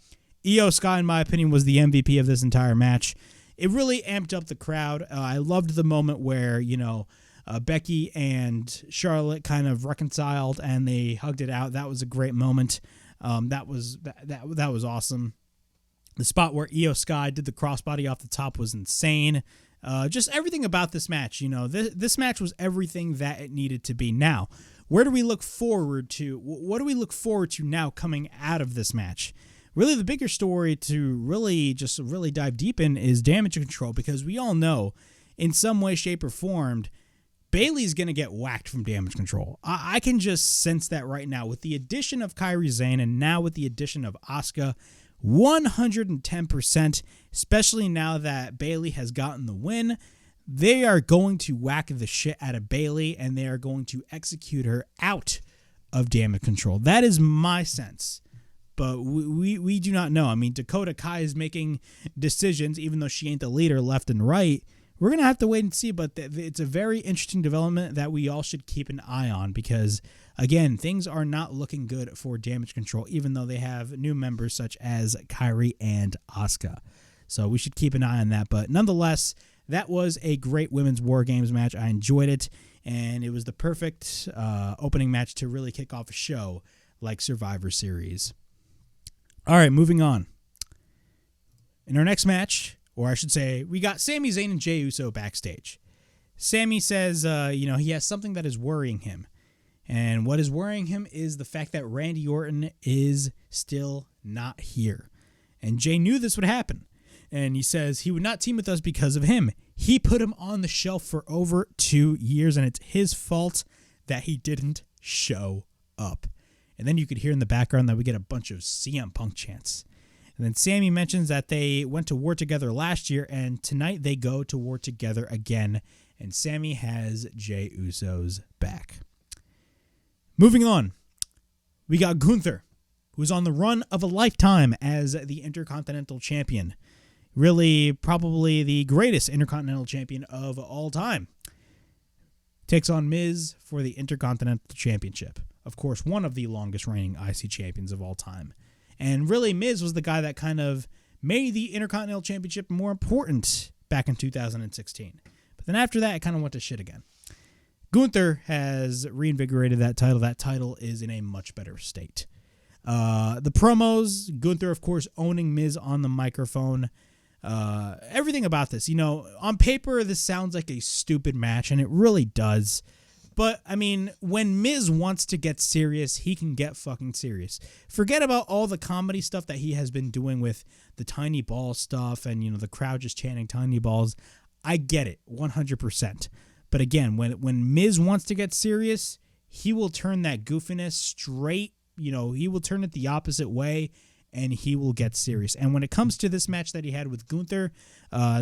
Io Sky, in my opinion, was the MVP of this entire match. It really amped up the crowd. I loved the moment where, Becky and Charlotte kind of reconciled and they hugged it out. That was a great moment. That was awesome. The spot where Io Sky did the crossbody off the top was insane. Just everything about this match, this match was everything that it needed to be. Now, where do we look forward to? What do we look forward to now coming out of this match? Really, the bigger story to really dive deep in is Damage Control, because we all know in some way, shape, or form, Bayley's going to get whacked from Damage Control. I can just sense that right now with the addition of Kairi Sane and now with the addition of Asuka. 110%, especially now that Bayley has gotten the win. They are going to whack the shit out of Bayley, and they are going to execute her out of Damage Control. That is my sense. But we do not know. I mean, Dakota Kai is making decisions, even though she ain't the leader, left and right. We're going to have to wait and see, but it's a very interesting development that we all should keep an eye on because, again, things are not looking good for Damage Control, even though they have new members such as Kairi and Asuka. So we should keep an eye on that. But nonetheless, that was a great Women's WarGames match. I enjoyed it, and it was the perfect opening match to really kick off a show like Survivor Series. All right, moving on. In our next match, or I should say, we got Sami Zayn and Jey Uso backstage. Sami says, he has something that is worrying him. And what is worrying him is the fact that Randy Orton is still not here. And Jey knew this would happen. And he says he would not team with us because of him. He put him on the shelf for over 2 years, and it's his fault that he didn't show up. And then you could hear in the background that we get a bunch of CM Punk chants. And then Sami mentions that they went to war together last year, and tonight they go to war together again. And Sami has Jey Uso's back. Moving on, we got Gunther, who's on the run of a lifetime as the Intercontinental Champion. Really, probably the greatest Intercontinental Champion of all time. Takes on Miz for the Intercontinental Championship. Of course, one of the longest reigning IC champions of all time. And really, Miz was the guy that kind of made the Intercontinental Championship more important back in 2016. But then after that, it kind of went to shit again. Gunther has reinvigorated that title. That title is in a much better state. The promos, Gunther, of course, owning Miz on the microphone. Everything about this, on paper, this sounds like a stupid match, and it really does. But, I mean, when Miz wants to get serious, he can get fucking serious. Forget about all the comedy stuff that he has been doing with the tiny ball stuff and, the crowd just chanting tiny balls. I get it, 100%. But again, when Miz wants to get serious, he will turn that goofiness straight, he will turn it the opposite way, and he will get serious. And when it comes to this match that he had with Gunther,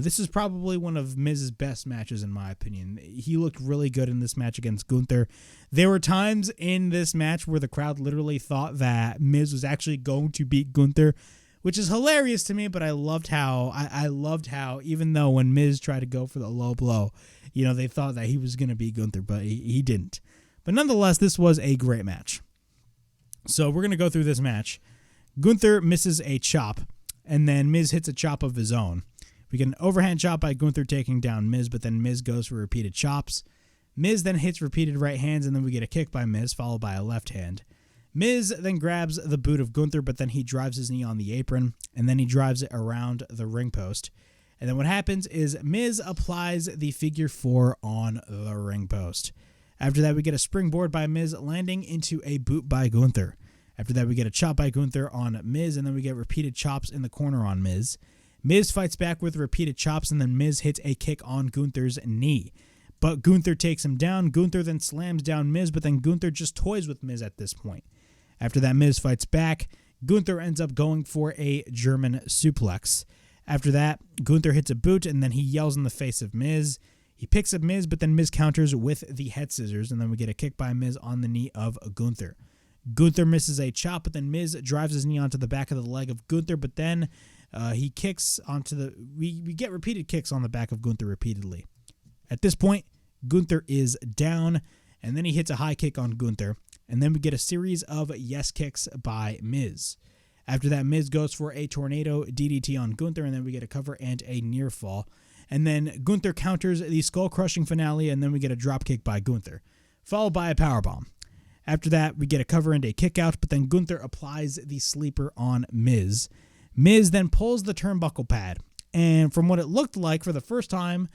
this is probably one of Miz's best matches in my opinion. He looked really good in this match against Gunther. There were times in this match where the crowd literally thought that Miz was actually going to beat Gunther, which is hilarious to me, but I loved how even though when Miz tried to go for the low blow, they thought that he was going to beat Gunther, but he didn't. But nonetheless, this was a great match. So we're going to go through this match. Gunther misses a chop, and then Miz hits a chop of his own. We get an overhand chop by Gunther taking down Miz, but then Miz goes for repeated chops. Miz then hits repeated right hands, and then we get a kick by Miz, followed by a left hand. Miz then grabs the boot of Gunther, but then he drives his knee on the apron, and then he drives it around the ring post. And then what happens is Miz applies the figure 4 on the ring post. After that, we get a springboard by Miz landing into a boot by Gunther. After that, we get a chop by Gunther on Miz, and then we get repeated chops in the corner on Miz. Miz fights back with repeated chops, and then Miz hits a kick on Gunther's knee. But Gunther takes him down. Gunther then slams down Miz, but then Gunther just toys with Miz at this point. After that, Miz fights back. Gunther ends up going for a German suplex. After that, Gunther hits a boot, and then he yells in the face of Miz. He picks up Miz, but then Miz counters with the head scissors, and then we get a kick by Miz on the knee of Gunther. Gunther misses a chop, but then Miz drives his knee onto the back of the leg of Gunther, but then he kicks onto the... We get repeated kicks on the back of Gunther repeatedly. At this point, Gunther is down, and then he hits a high kick on Gunther, and then we get a series of yes kicks by Miz. After that, Miz goes for a tornado DDT on Gunther, and then we get a cover and a near fall. And then Gunther counters the skull-crushing finale, and then we get a dropkick by Gunther, followed by a powerbomb. After that, we get a cover and a kick-out, but then Gunther applies the sleeper on Miz. Miz then pulls the turnbuckle pad, and from what it looked like for the first time,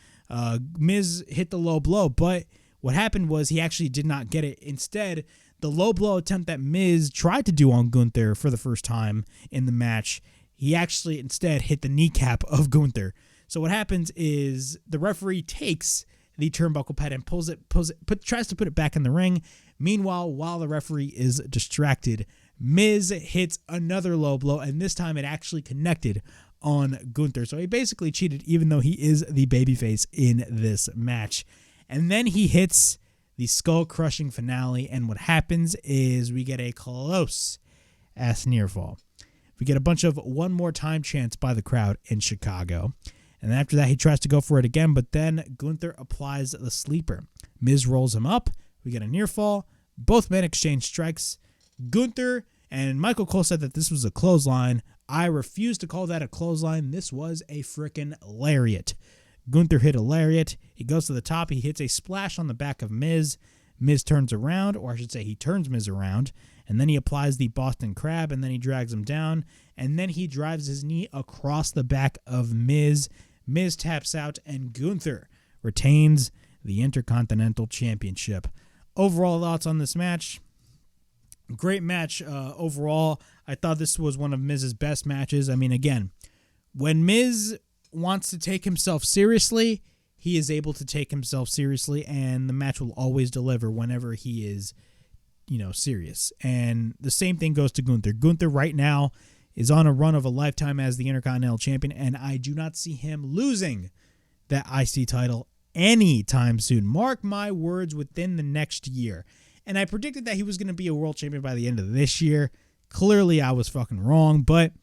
Miz hit the low blow, but what happened was he actually did not get it. Instead, the low blow attempt that Miz tried to do on Gunther for the first time in the match, he actually instead hit the kneecap of Gunther. So what happens is the referee takes the turnbuckle pad and tries to put it back in the ring. Meanwhile, while the referee is distracted, Miz hits another low blow, and this time it actually connected on Gunther. So he basically cheated, even though he is the babyface in this match. And then he hits the skull-crushing finale, and what happens is we get a close-ass near fall. We get a bunch of one more time chants by the crowd in Chicago. And after that, he tries to go for it again, but then Gunther applies the sleeper. Miz rolls him up. We get a near fall. Both men exchange strikes. Gunther and Michael Cole said that this was a clothesline. I refuse to call that a clothesline. This was a frickin' lariat. Gunther hit a lariat. He goes to the top. He hits a splash on the back of Miz. Miz turns around, or I should say he turns Miz around, and then he applies the Boston Crab, and then he drags him down, and then he drives his knee across the back of Miz. Miz taps out, and Gunther retains the Intercontinental Championship. Overall thoughts on this match? Great match overall. I thought this was one of Miz's best matches. I mean, again, when Miz wants to take himself seriously, he is able to take himself seriously, and the match will always deliver whenever he is, serious. And the same thing goes to Gunther. Gunther right now is on a run of a lifetime as the Intercontinental Champion, and I do not see him losing that IC title anytime soon. Mark my words, within the next year. And I predicted that he was going to be a world champion by the end of this year. Clearly, I was fucking wrong, but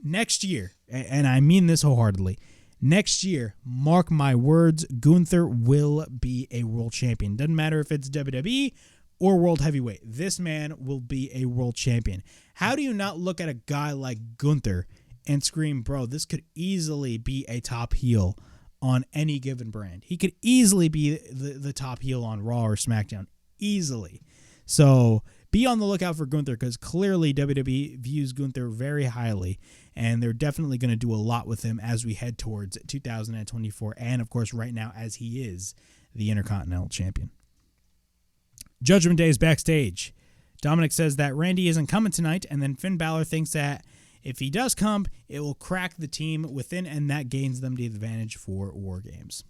next year, and I mean this wholeheartedly, next year, mark my words, Gunther will be a world champion. Doesn't matter if it's WWE or World Heavyweight. This man will be a world champion. How do you not look at a guy like Gunther and scream, bro, this could easily be a top heel on any given brand. He could easily be the top heel on Raw or SmackDown. Easily. So be on the lookout for Gunther, because clearly WWE views Gunther very highly, and they're definitely going to do a lot with him as we head towards 2024, and of course right now as he is the Intercontinental Champion. Judgment Day is backstage. Dominic says that Randy isn't coming tonight, and then Finn Balor thinks that if he does come, it will crack the team within, and that gains them the advantage for WarGames.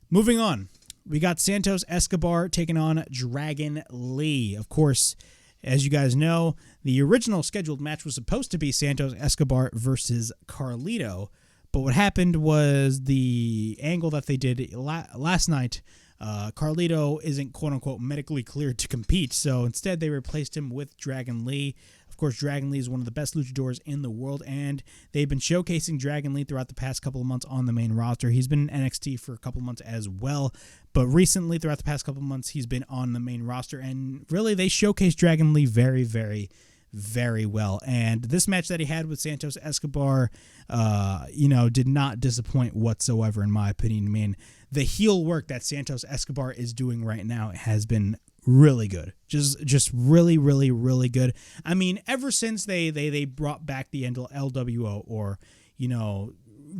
Moving on, we got Santos Escobar taking on Dragon Lee. Of course, As you guys know, the original scheduled match was supposed to be Santos Escobar versus Carlito, but what happened was the angle that they did last night, Carlito isn't quote-unquote medically cleared to compete, so instead they replaced him with Dragon Lee. Of course, Dragon Lee is one of the best luchadors in the world, and they've been showcasing Dragon Lee throughout the past couple of months on the main roster. He's been in NXT for a couple of months as well, but recently, throughout the past couple of months, he's been on the main roster, and really, they showcased Dragon Lee very, very, very well. And this match that he had with Santos Escobar, did not disappoint whatsoever, in my opinion. I mean, the heel work that Santos Escobar is doing right now has been really good. Just really, really, really good. I mean, ever since they brought back the LWO, or,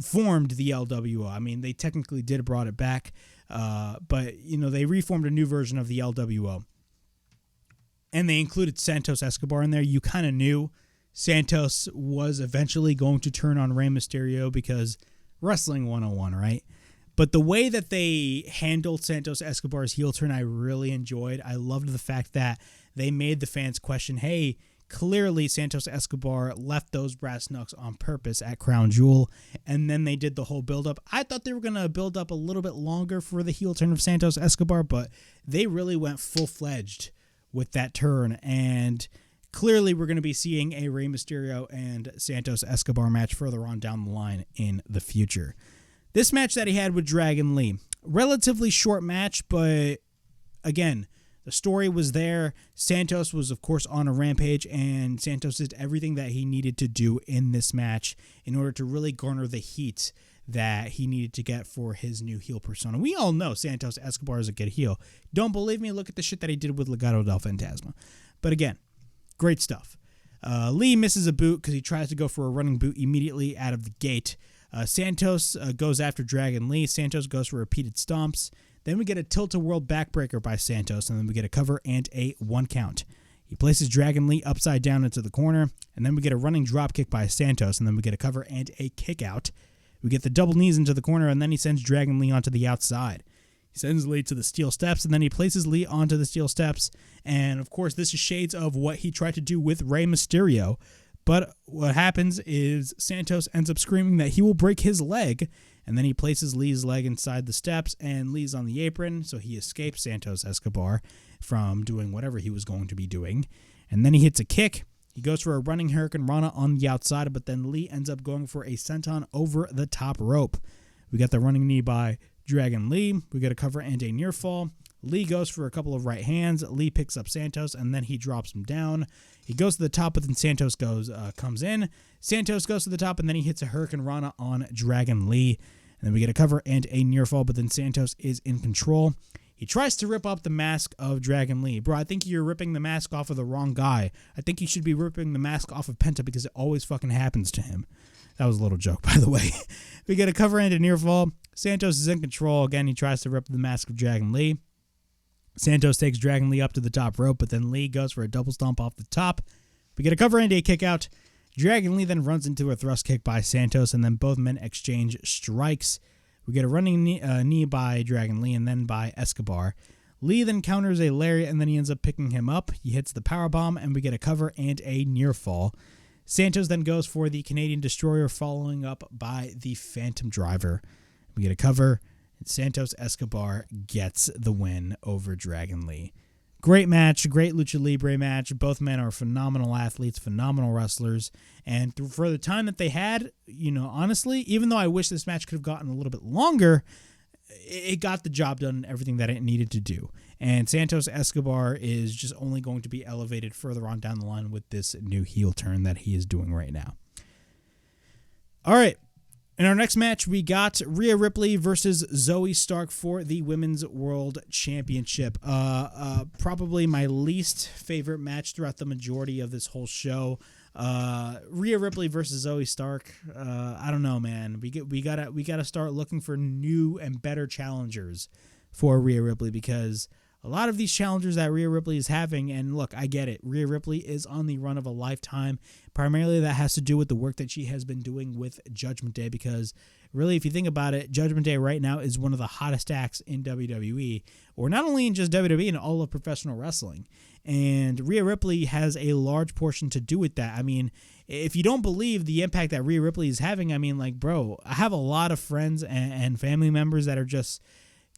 formed the LWO. I mean, they technically did brought it back, but, they reformed a new version of the LWO. And they included Santos Escobar in there. You kind of knew Santos was eventually going to turn on Rey Mysterio, because wrestling 101, right? But the way that they handled Santos Escobar's heel turn, I really enjoyed. I loved the fact that they made the fans question, hey, clearly Santos Escobar left those brass knucks on purpose at Crown Jewel, and then they did the whole build-up. I thought they were going to build up a little bit longer for the heel turn of Santos Escobar, but they really went full-fledged with that turn, and clearly we're going to be seeing a Rey Mysterio and Santos Escobar match further on down the line in the future. This match that he had with Dragon Lee, relatively short match, but again, the story was there. Santos was, of course, on a rampage, and Santos did everything that he needed to do in this match in order to really garner the heat that he needed to get for his new heel persona. We all know Santos Escobar is a good heel. Don't believe me? Look at the shit that he did with Legado del Fantasma. But again, great stuff. Lee misses a boot because he tries to go for a running boot immediately out of the gate. Santos goes after Dragon Lee. Santos goes for repeated stomps. Then we get a tilt-a-world backbreaker by Santos, and then we get a cover and a 1 count. He places Dragon Lee upside down into the corner, and then we get a running drop kick by Santos, and then we get a cover and a kick out. We get the double knees into the corner, and then he sends Dragon Lee onto the outside. He sends Lee to the steel steps, and then he places Lee onto the steel steps. And, of course, this is shades of what he tried to do with Rey Mysterio. But what happens is Santos ends up screaming that he will break his leg, and then he places Lee's leg inside the steps, and Lee's on the apron, so he escapes Santos Escobar from doing whatever he was going to be doing. And then he hits a kick. He goes for a running Hurricane Rana on the outside, but then Lee ends up going for a senton over the top rope. We got the running knee by Dragon Lee. We got a cover and a near fall. Lee goes for a couple of right hands. Lee picks up Santos, and then he drops him down. He goes to the top, but then Santos comes in. Santos goes to the top, and then he hits a Hurricane Rana on Dragon Lee. And then we get a cover and a near fall, but then Santos is in control. He tries to rip up the mask of Dragon Lee. Bro, I think you're ripping the mask off of the wrong guy. I think you should be ripping the mask off of Penta, because it always fucking happens to him. That was a little joke, by the way. We get a cover and a near fall. Santos is in control. Again, he tries to rip the mask of Dragon Lee. Santos takes Dragon Lee up to the top rope, but then Lee goes for a double stomp off the top. We get a cover and a kick out. Dragon Lee then runs into a thrust kick by Santos, and then both men exchange strikes. We get a running knee by Dragon Lee and then by Escobar. Lee then counters a lariat, and then he ends up picking him up. He hits the powerbomb, and we get a cover and a near fall. Santos then goes for the Canadian Destroyer, following up by the Phantom Driver. We get a cover, and Santos Escobar gets the win over Dragon Lee. Great match, great Lucha Libre match. Both men are phenomenal athletes, phenomenal wrestlers. And for the time that they had, honestly, even though I wish this match could have gotten a little bit longer, it got the job done and everything that it needed to do. And Santos Escobar is just only going to be elevated further on down the line with this new heel turn that he is doing right now. All right. In our next match, we got Rhea Ripley versus Zoey Stark for the Women's World Championship. Probably my least favorite match throughout the majority of this whole show. Rhea Ripley versus Zoey Stark. I don't know, man. We gotta start looking for new and better challengers for Rhea Ripley, because a lot of these challengers that Rhea Ripley is having, and look, I get it. Rhea Ripley is on the run of a lifetime. Primarily that has to do with the work that she has been doing with Judgment Day, because really, if you think about it, Judgment Day right now is one of the hottest acts in WWE, or not only in just WWE, in all of professional wrestling. And Rhea Ripley has a large portion to do with that. I mean, if you don't believe the impact that Rhea Ripley is having, I mean, like, bro, I have a lot of friends and family members that are just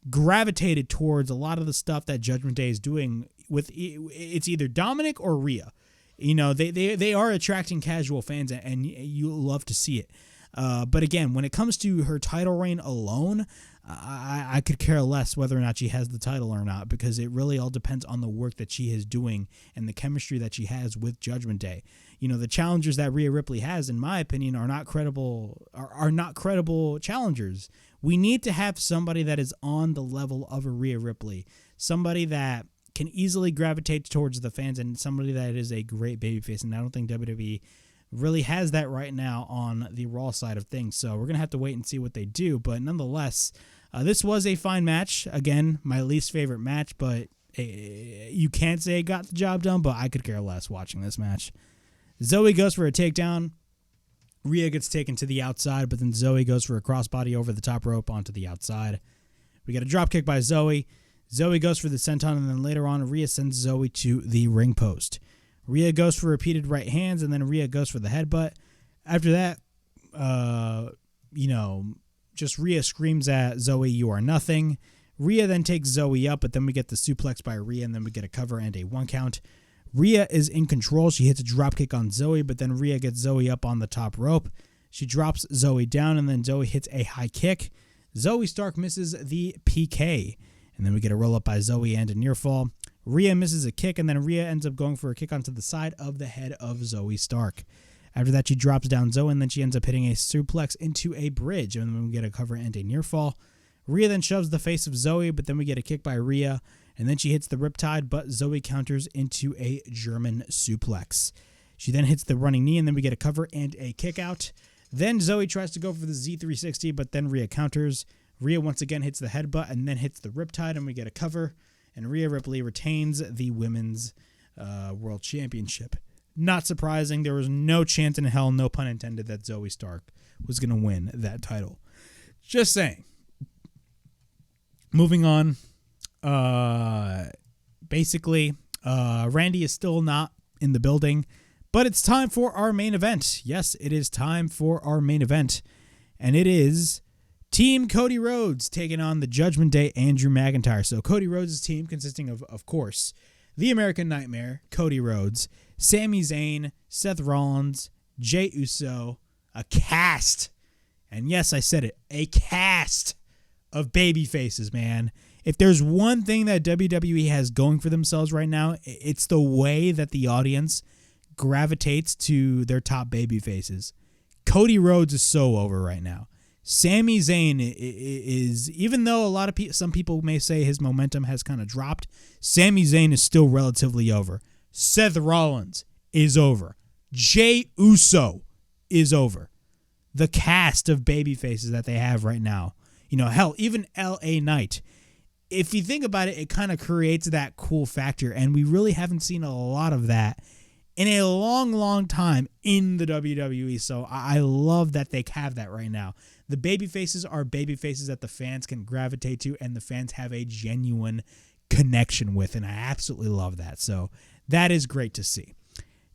gravitated towards a lot of the stuff that Judgment Day is doing with, it's either Dominic or Rhea. You know, they are attracting casual fans, and you love to see it. But again, when it comes to her title reign alone, I could care less whether or not she has the title or not, because it really all depends on the work that she is doing and the chemistry that she has with Judgment Day. You know, the challengers that Rhea Ripley has, in my opinion, are not credible challengers. We need to have somebody that is on the level of a Rhea Ripley, somebody that can easily gravitate towards the fans, and somebody that is a great babyface. And I don't think WWE really has that right now on the Raw side of things. So we're going to have to wait and see what they do. But nonetheless, this was a fine match. Again, my least favorite match, but you can't say it got the job done, but I could care less watching this match. Zoey goes for a takedown. Rhea gets taken to the outside, but then Zoey goes for a crossbody over the top rope onto the outside. We get a dropkick by Zoey. Zoey goes for the senton, and then later on, Rhea sends Zoey to the ring post. Rhea goes for repeated right hands, and then Rhea goes for the headbutt. After that, just Rhea screams at Zoey, "You are nothing." Rhea then takes Zoey up, but then we get the suplex by Rhea, and then we get a cover and a 1 count. Rhea is in control. She hits a dropkick on Zoey, but then Rhea gets Zoey up on the top rope. She drops Zoey down, and then Zoey hits a high kick. Zoey Stark misses the PK, and then we get a roll-up by Zoey and a near fall. Rhea misses a kick, and then Rhea ends up going for a kick onto the side of the head of Zoey Stark. After that, she drops down Zoey, and then she ends up hitting a suplex into a bridge, and then we get a cover and a near fall. Rhea then shoves the face of Zoey, but then we get a kick by Rhea, and then she hits the riptide, but Zoey counters into a German suplex. She then hits the running knee, and then we get a cover and a kick out. Then Zoey tries to go for the Z360, but then Rhea counters. Rhea once again hits the headbutt and then hits the riptide, and we get a cover. And Rhea Ripley retains the Women's World Championship. Not surprising. There was no chance in hell, no pun intended, that Zoey Stark was going to win that title. Just saying. Moving on. Basically, Randy is still not in the building, but it's time for our main event. Yes, it is time for our main event, and it is Team Cody Rhodes taking on the Judgment Day Andrew McIntyre. So Cody Rhodes' team, consisting of course, the American Nightmare, Cody Rhodes, Sami Zayn, Seth Rollins, Jey Uso, a cast, and yes, I said it, a cast of baby faces, man. If there's one thing that WWE has going for themselves right now, it's the way that the audience gravitates to their top baby faces. Cody Rhodes is so over right now. Sami Zayn is, even though some people may say his momentum has kind of dropped, Sami Zayn is still relatively over. Seth Rollins is over. Jey Uso is over. The cast of baby faces that they have right now. You know, hell, even LA Knight. If you think about it, it kind of creates that cool factor, and we really haven't seen a lot of that in a long, long time in the WWE, so I love that they have that right now. The baby faces are baby faces that the fans can gravitate to, and the fans have a genuine connection with, and I absolutely love that, so that is great to see.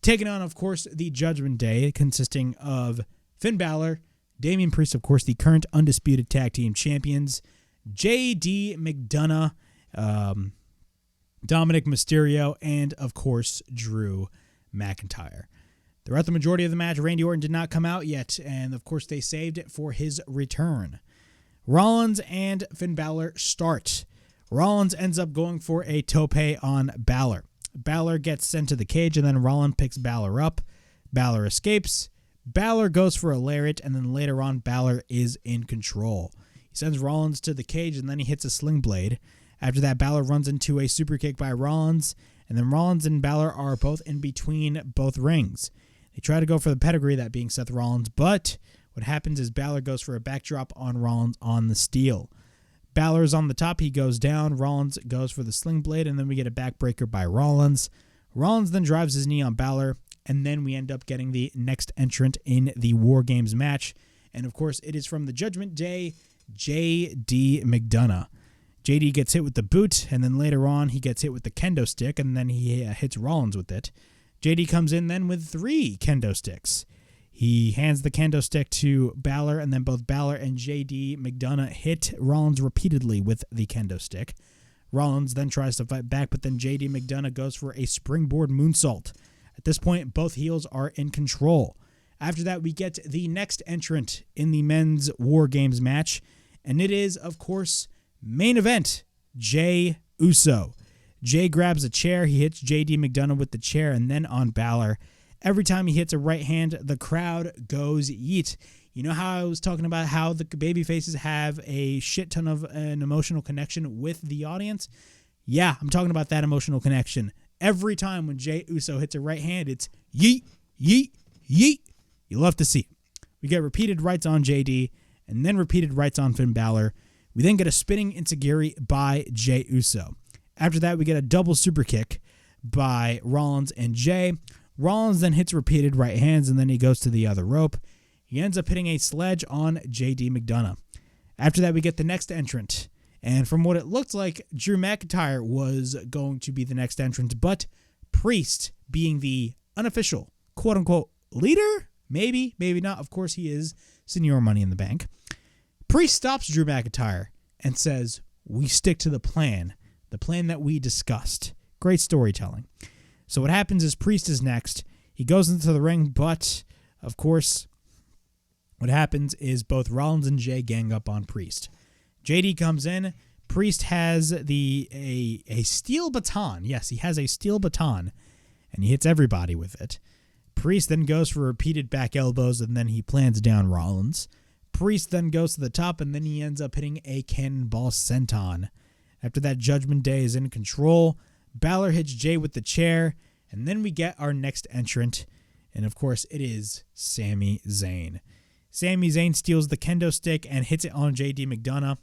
Taking on, of course, the Judgment Day, consisting of Finn Balor, Damian Priest, of course, the current undisputed tag team champions, J.D. McDonough, Dominic Mysterio, and, of course, Drew McIntyre. Throughout the majority of the match, Randy Orton did not come out yet, and, of course, they saved it for his return. Rollins and Finn Balor start. Rollins ends up going for a tope on Balor. Balor gets sent to the cage, and then Rollins picks Balor up. Balor escapes. Balor goes for a lariat, and then later on, Balor is in control. He sends Rollins to the cage, and then he hits a sling blade. After that, Balor runs into a super kick by Rollins, and then Rollins and Balor are both in between both rings. They try to go for the pedigree, that being Seth Rollins, but what happens is Balor goes for a backdrop on Rollins on the steel. Balor's on the top. He goes down. Rollins goes for the sling blade, and then we get a backbreaker by Rollins. Rollins then drives his knee on Balor, and then we end up getting the next entrant in the WarGames match. And, of course, it is from the Judgment Day, J.D. McDonough. J.D. gets hit with the boot, and then later on he gets hit with the kendo stick, and then he hits Rollins with it. J.D. comes in then with 3 kendo sticks. He hands the kendo stick to Balor, and then both Balor and J.D. McDonough hit Rollins repeatedly with the kendo stick. Rollins then tries to fight back, but then J.D. McDonough goes for a springboard moonsault. At this point, both heels are in control. After that, we get the next entrant in the men's WarGames match, and it is, of course, main event, Jey Uso. Jey grabs a chair, he hits J.D. McDonough with the chair, and then on Balor. Every time he hits a right hand, the crowd goes yeet. You know how I was talking about how the babyfaces have a shit ton of an emotional connection with the audience? Yeah, I'm talking about that emotional connection. Every time when Jey Uso hits a right hand, it's yeet, yeet, yeet. You love to see it. We get repeated rights on JD, and then repeated rights on Finn Balor. We then get a spinning enziguri by Jey Uso. After that, we get a double super kick by Rollins and Jey. Rollins then hits repeated right hands, and then he goes to the other rope. He ends up hitting a sledge on J.D. McDonough. After that, we get the next entrant. And from what it looked like, Drew McIntyre was going to be the next entrant, but Priest being the unofficial, quote-unquote, leader? Maybe, maybe not. Of course, he is Senior Money in the Bank. Priest stops Drew McIntyre and says, "We stick to the plan that we discussed." Great storytelling. So what happens is Priest is next. He goes into the ring, but, of course, what happens is both Rollins and Jey gang up on Priest. JD comes in. Priest has a steel baton. Yes, he has a steel baton, and he hits everybody with it. Priest then goes for repeated back elbows, and then he plants down Rollins. Priest then goes to the top, and then he ends up hitting a cannonball senton. After that, Judgment Day is in control. Balor hits Jey with the chair, and then we get our next entrant, and of course, it is Sami Zayn. Sami Zayn steals the kendo stick and hits it on J.D. McDonough.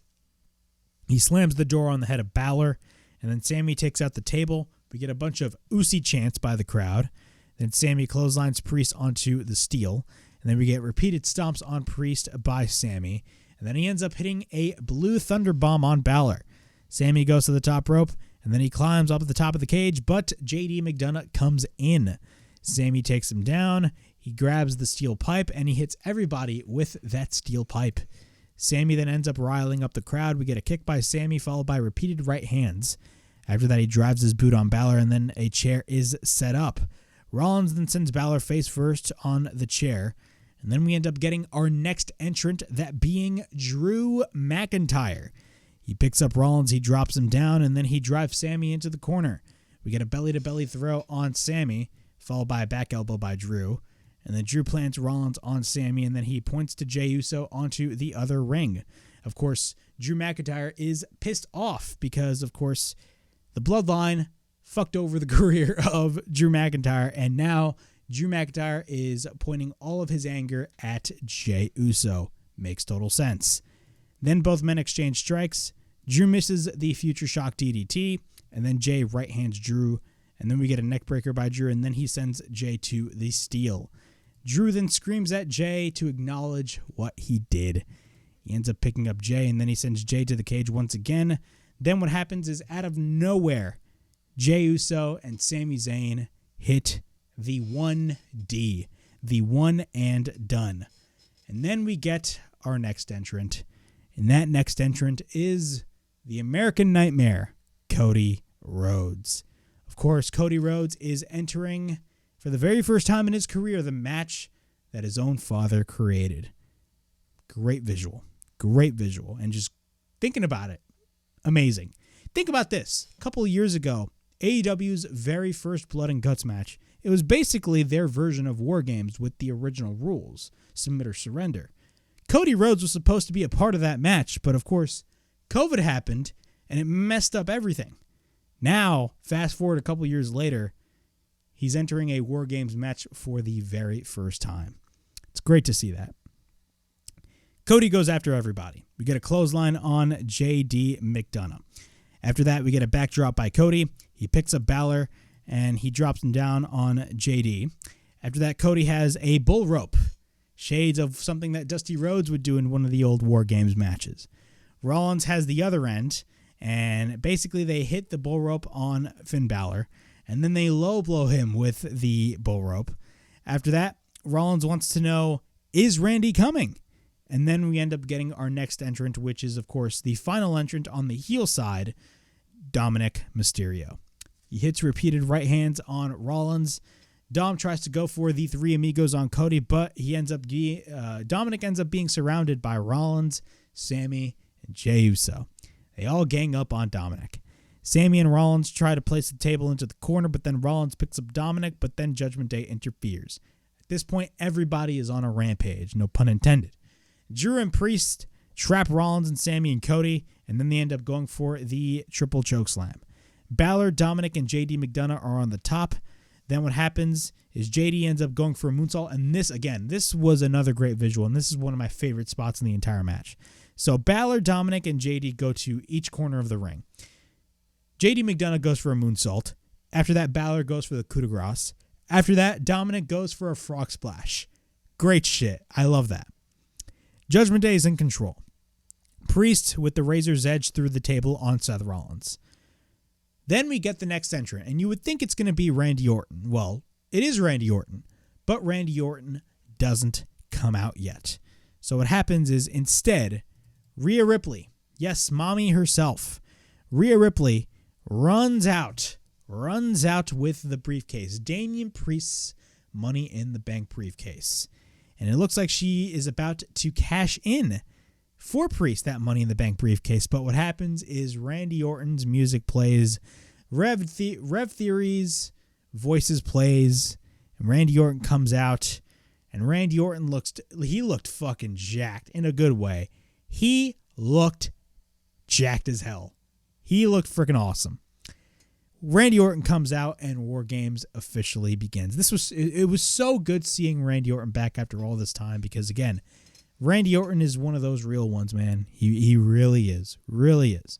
He slams the door on the head of Balor, and then Sami takes out the table. We get a bunch of Usi chants by the crowd. Then Sami clotheslines Priest onto the steel, and then we get repeated stomps on Priest by Sami, and then he ends up hitting a blue thunder bomb on Balor. Sami goes to the top rope, and then he climbs up at the top of the cage, but J.D. McDonough comes in. Sami takes him down, he grabs the steel pipe, and he hits everybody with that steel pipe. Sami then ends up riling up the crowd. We get a kick by Sami, followed by repeated right hands. After that, he drives his boot on Balor, and then a chair is set up. Rollins then sends Balor face first on the chair, and then we end up getting our next entrant, that being Drew McIntyre. He picks up Rollins, he drops him down, and then he drives Sami into the corner. We get a belly-to-belly throw on Sami, followed by a back elbow by Drew. And then Drew plants Rollins on Sami, and then he points to Jey Uso onto the other ring. Of course, Drew McIntyre is pissed off because, of course, the Bloodline fucked over the career of Drew McIntyre, and now Drew McIntyre is pointing all of his anger at Jey Uso. Makes total sense. Then both men exchange strikes. Drew misses the Future Shock DDT, and then Jey right hands Drew, and then we get a neck breaker by Drew, and then he sends Jey to the steel. Drew then screams at Jey to acknowledge what he did. He ends up picking up Jey, and then he sends Jey to the cage once again. Then what happens is, out of nowhere, Jey Uso and Sami Zayn hit the 1D, the one and done. And then we get our next entrant, and that next entrant is the American Nightmare, Cody Rhodes. Of course, Cody Rhodes is entering, for the very first time in his career, the match that his own father created. Great visual. Great visual. And just thinking about it, amazing. Think about this. A couple of years ago, AEW's very first Blood and Guts match, it was basically their version of WarGames with the original rules, submit or surrender. Cody Rhodes was supposed to be a part of that match, but of course, COVID happened, and it messed up everything. Now, fast forward a couple years later, he's entering a WarGames match for the very first time. It's great to see that. Cody goes after everybody. We get a clothesline on J.D. McDonough. After that, we get a backdrop by Cody. He picks up Balor, and he drops him down on J.D. After that, Cody has a bull rope. Shades of something that Dusty Rhodes would do in one of the old WarGames matches. Rollins has the other end, and basically they hit the bull rope on Finn Balor, and then they low blow him with the bull rope. After that, Rollins wants to know, is Randy coming? And then we end up getting our next entrant, which is, of course, the final entrant on the heel side, Dominic Mysterio. He hits repeated right hands on Rollins. Dom tries to go for the Three Amigos on Cody, but Dominic ends up being surrounded by Rollins, Sami, and Jey Uso. They all gang up on Dominic. Sami and Rollins try to place the table into the corner, but then Rollins picks up Dominic, but then Judgment Day interferes. At this point, everybody is on a rampage, no pun intended. Drew and Priest trap Rollins and Sami and Cody, and then they end up going for the triple chokeslam. Balor, Dominic, and J.D. McDonough are on the top. Then what happens is JD ends up going for a moonsault, and this was another great visual, and this is one of my favorite spots in the entire match. So Balor, Dominic, and JD go to each corner of the ring. JD McDonough goes for a moonsault. After that, Balor goes for the coup de grace. After that, Dominic goes for a frog splash. Great shit. I love that. Judgment Day is in control. Priest with the razor's edge through the table on Seth Rollins. Then we get the next entrant, and you would think it's going to be Randy Orton. Well, it is Randy Orton, but Randy Orton doesn't come out yet. So what happens is instead, Rhea Ripley, yes, mommy herself, Rhea Ripley runs out with the briefcase, Damian Priest's Money in the Bank briefcase. And it looks like she is about to cash in for Priest that Money in the Bank briefcase. But what happens is Randy Orton's music plays, Rev Theory's voices plays, and Randy Orton comes out, and Randy Orton looked fucking jacked in a good way. He looked jacked as hell. He looked freaking awesome. Randy Orton comes out and WarGames officially begins. It was so good seeing Randy Orton back after all this time because, again, Randy Orton is one of those real ones, man. He really is. Really is.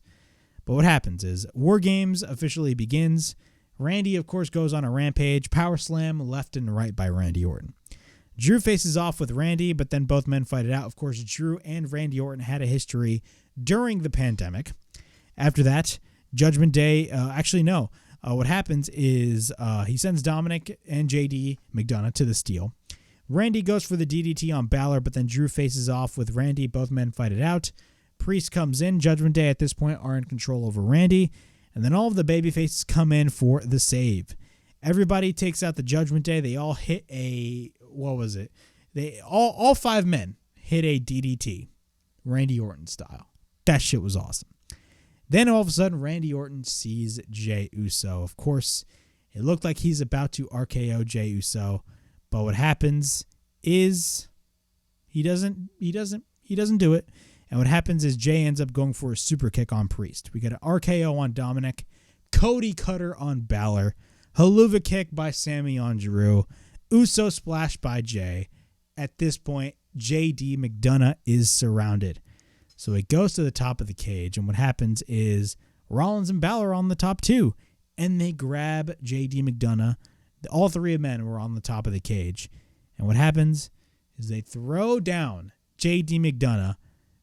But what happens is WarGames officially begins. Randy, of course, goes on a rampage. Power slam left and right by Randy Orton. Drew faces off with Randy, but then both men fight it out. Of course, Drew and Randy Orton had a history during the pandemic. After that, Judgment Day, what happens is he sends Dominic and J.D. McDonough to the steel. Randy goes for the DDT on Balor, but then Drew faces off with Randy. Both men fight it out. Priest comes in. Judgment Day at this point are in control over Randy. And then all of the babyfaces come in for the save. Everybody takes out the Judgment Day. They all hit all five men hit a DDT, Randy Orton style. That shit was awesome. Then all of a sudden, Randy Orton sees Jey Uso. Of course, it looked like he's about to RKO Jey Uso, but what happens is he doesn't do it. And what happens is Jey ends up going for a super kick on Priest. We get an RKO on Dominic, Cody cutter on Balor, Haluva kick by Sami on Drew, Uso splash by Jey. At this point, J.D. McDonough is surrounded. So it goes to the top of the cage, and what happens is Rollins and Balor are on the top too, and they grab J.D. McDonough. All three men were on the top of the cage, and what happens is they throw down J.D. McDonough,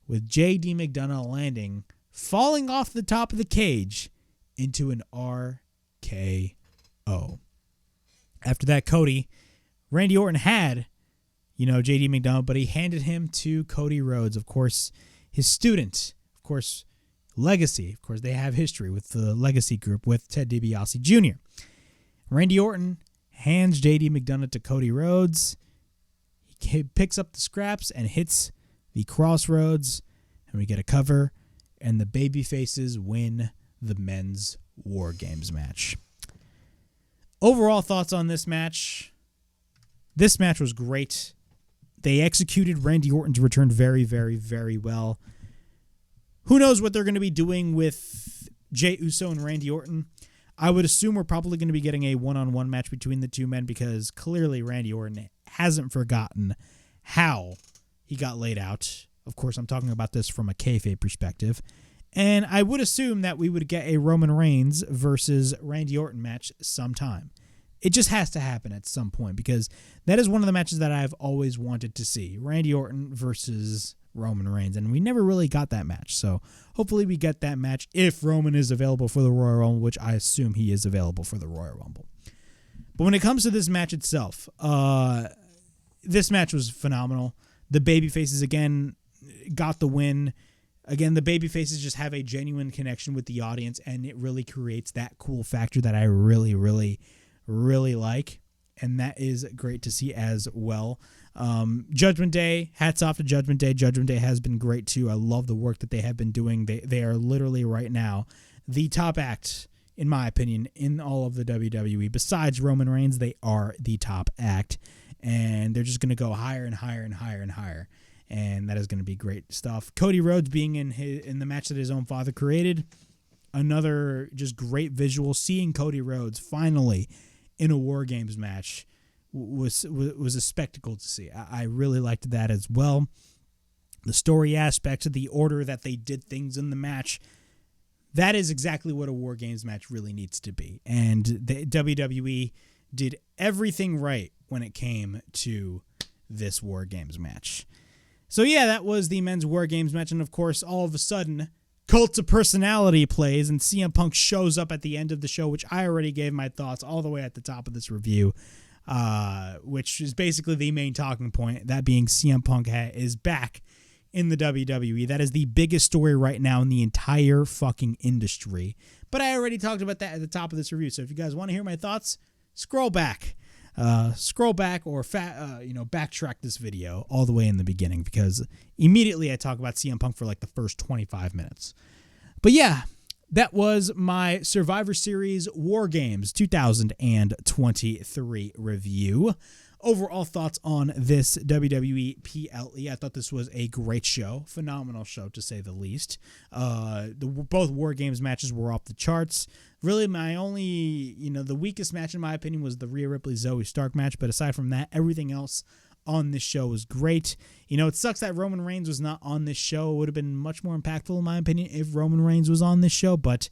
with J.D. McDonough landing, falling off the top of the cage into an RKO. After that, Randy Orton had, J.D. McDonough, but he handed him to Cody Rhodes, of course, his student, of course, Legacy. Of course, they have history with the Legacy group with Ted DiBiase Jr. Randy Orton hands J.D. McDonough to Cody Rhodes. He picks up the scraps and hits the Crossroads, and we get a cover, and the babyfaces win the men's WarGames match. Overall thoughts on this match? This match was great. They executed Randy Orton's return very, very, very well. Who knows what they're going to be doing with Jey Uso and Randy Orton? I would assume we're probably going to be getting a one-on-one match between the two men because clearly Randy Orton hasn't forgotten how he got laid out Of course, I'm talking about this from a kayfabe perspective. And I would assume that we would get a Roman Reigns versus Randy Orton match sometime. It just has to happen at some point because that is one of the matches that I've always wanted to see. Randy Orton versus Roman Reigns. And we never really got that match. So hopefully we get that match if Roman is available for the Royal Rumble, which I assume he is available for the Royal Rumble. But when it comes to this match itself, this match was phenomenal. The babyfaces, again, got the win. Again, the babyfaces just have a genuine connection with the audience, and it really creates that cool factor that I really, really, really like, and that is great to see as well. Judgment Day, hats off to Judgment Day. Judgment Day has been great, too. I love the work that they have been doing. They are literally right now the top act, in my opinion, in all of the WWE. Besides Roman Reigns, they are the top act, and they're just going to go higher and higher and higher and higher. And that is going to be great stuff. Cody Rhodes being in the match that his own father created. Another just great visual. Seeing Cody Rhodes finally in a WarGames match was a spectacle to see. I really liked that as well. The story aspect, the order that they did things in the match, that is exactly what a WarGames match really needs to be. And the WWE did everything right when it came to this WarGames match. So yeah, that was the men's WarGames match, and of course, all of a sudden, Cult of Personality plays, and CM Punk shows up at the end of the show, which I already gave my thoughts all the way at the top of this review, which is basically the main talking point, that being CM Punk is back in the WWE. That is the biggest story right now in the entire fucking industry. But I already talked about that at the top of this review, so if you guys want to hear my thoughts, scroll back. Or backtrack this video all the way in the beginning because immediately I talk about CM Punk for like the first 25 minutes. But yeah, that was my Survivor Series WarGames 2023 review. Overall thoughts on this WWE PLE. I thought this was a great show. Phenomenal show, to say the least. Both WarGames matches were off the charts. Really, my only, the weakest match, in my opinion, was the Rhea Ripley Zoey Stark match. But aside from that, everything else on this show was great. It sucks that Roman Reigns was not on this show. It would have been much more impactful, in my opinion, if Roman Reigns was on this show. But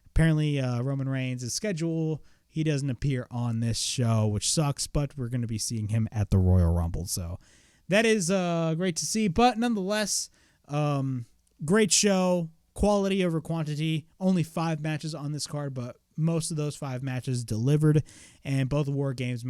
apparently, Roman Reigns' schedule, he doesn't appear on this show, which sucks, but we're going to be seeing him at the Royal Rumble. So that is great to see. But nonetheless, great show, quality over quantity. Only 5 matches on this card, but most of those 5 matches delivered, and both WarGames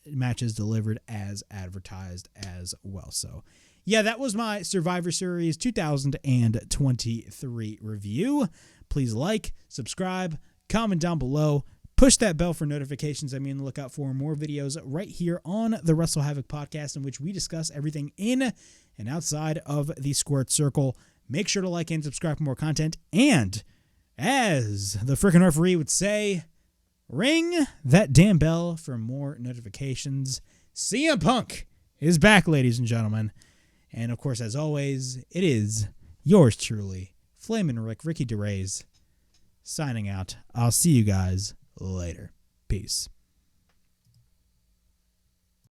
matches delivered as advertised as well. So yeah, that was my Survivor Series 2023 review. Please like, subscribe, comment down below. Push that bell for notifications. I'm on the lookout for more videos right here on the WrestleHavoc Podcast, in which we discuss everything in and outside of the squared circle. Make sure to like and subscribe for more content. And as the frickin' referee would say, ring that damn bell for more notifications. CM Punk is back, ladies and gentlemen. And of course, as always, it is yours truly, Flamin' Ricky DeRays, signing out. I'll see you guys later. Peace.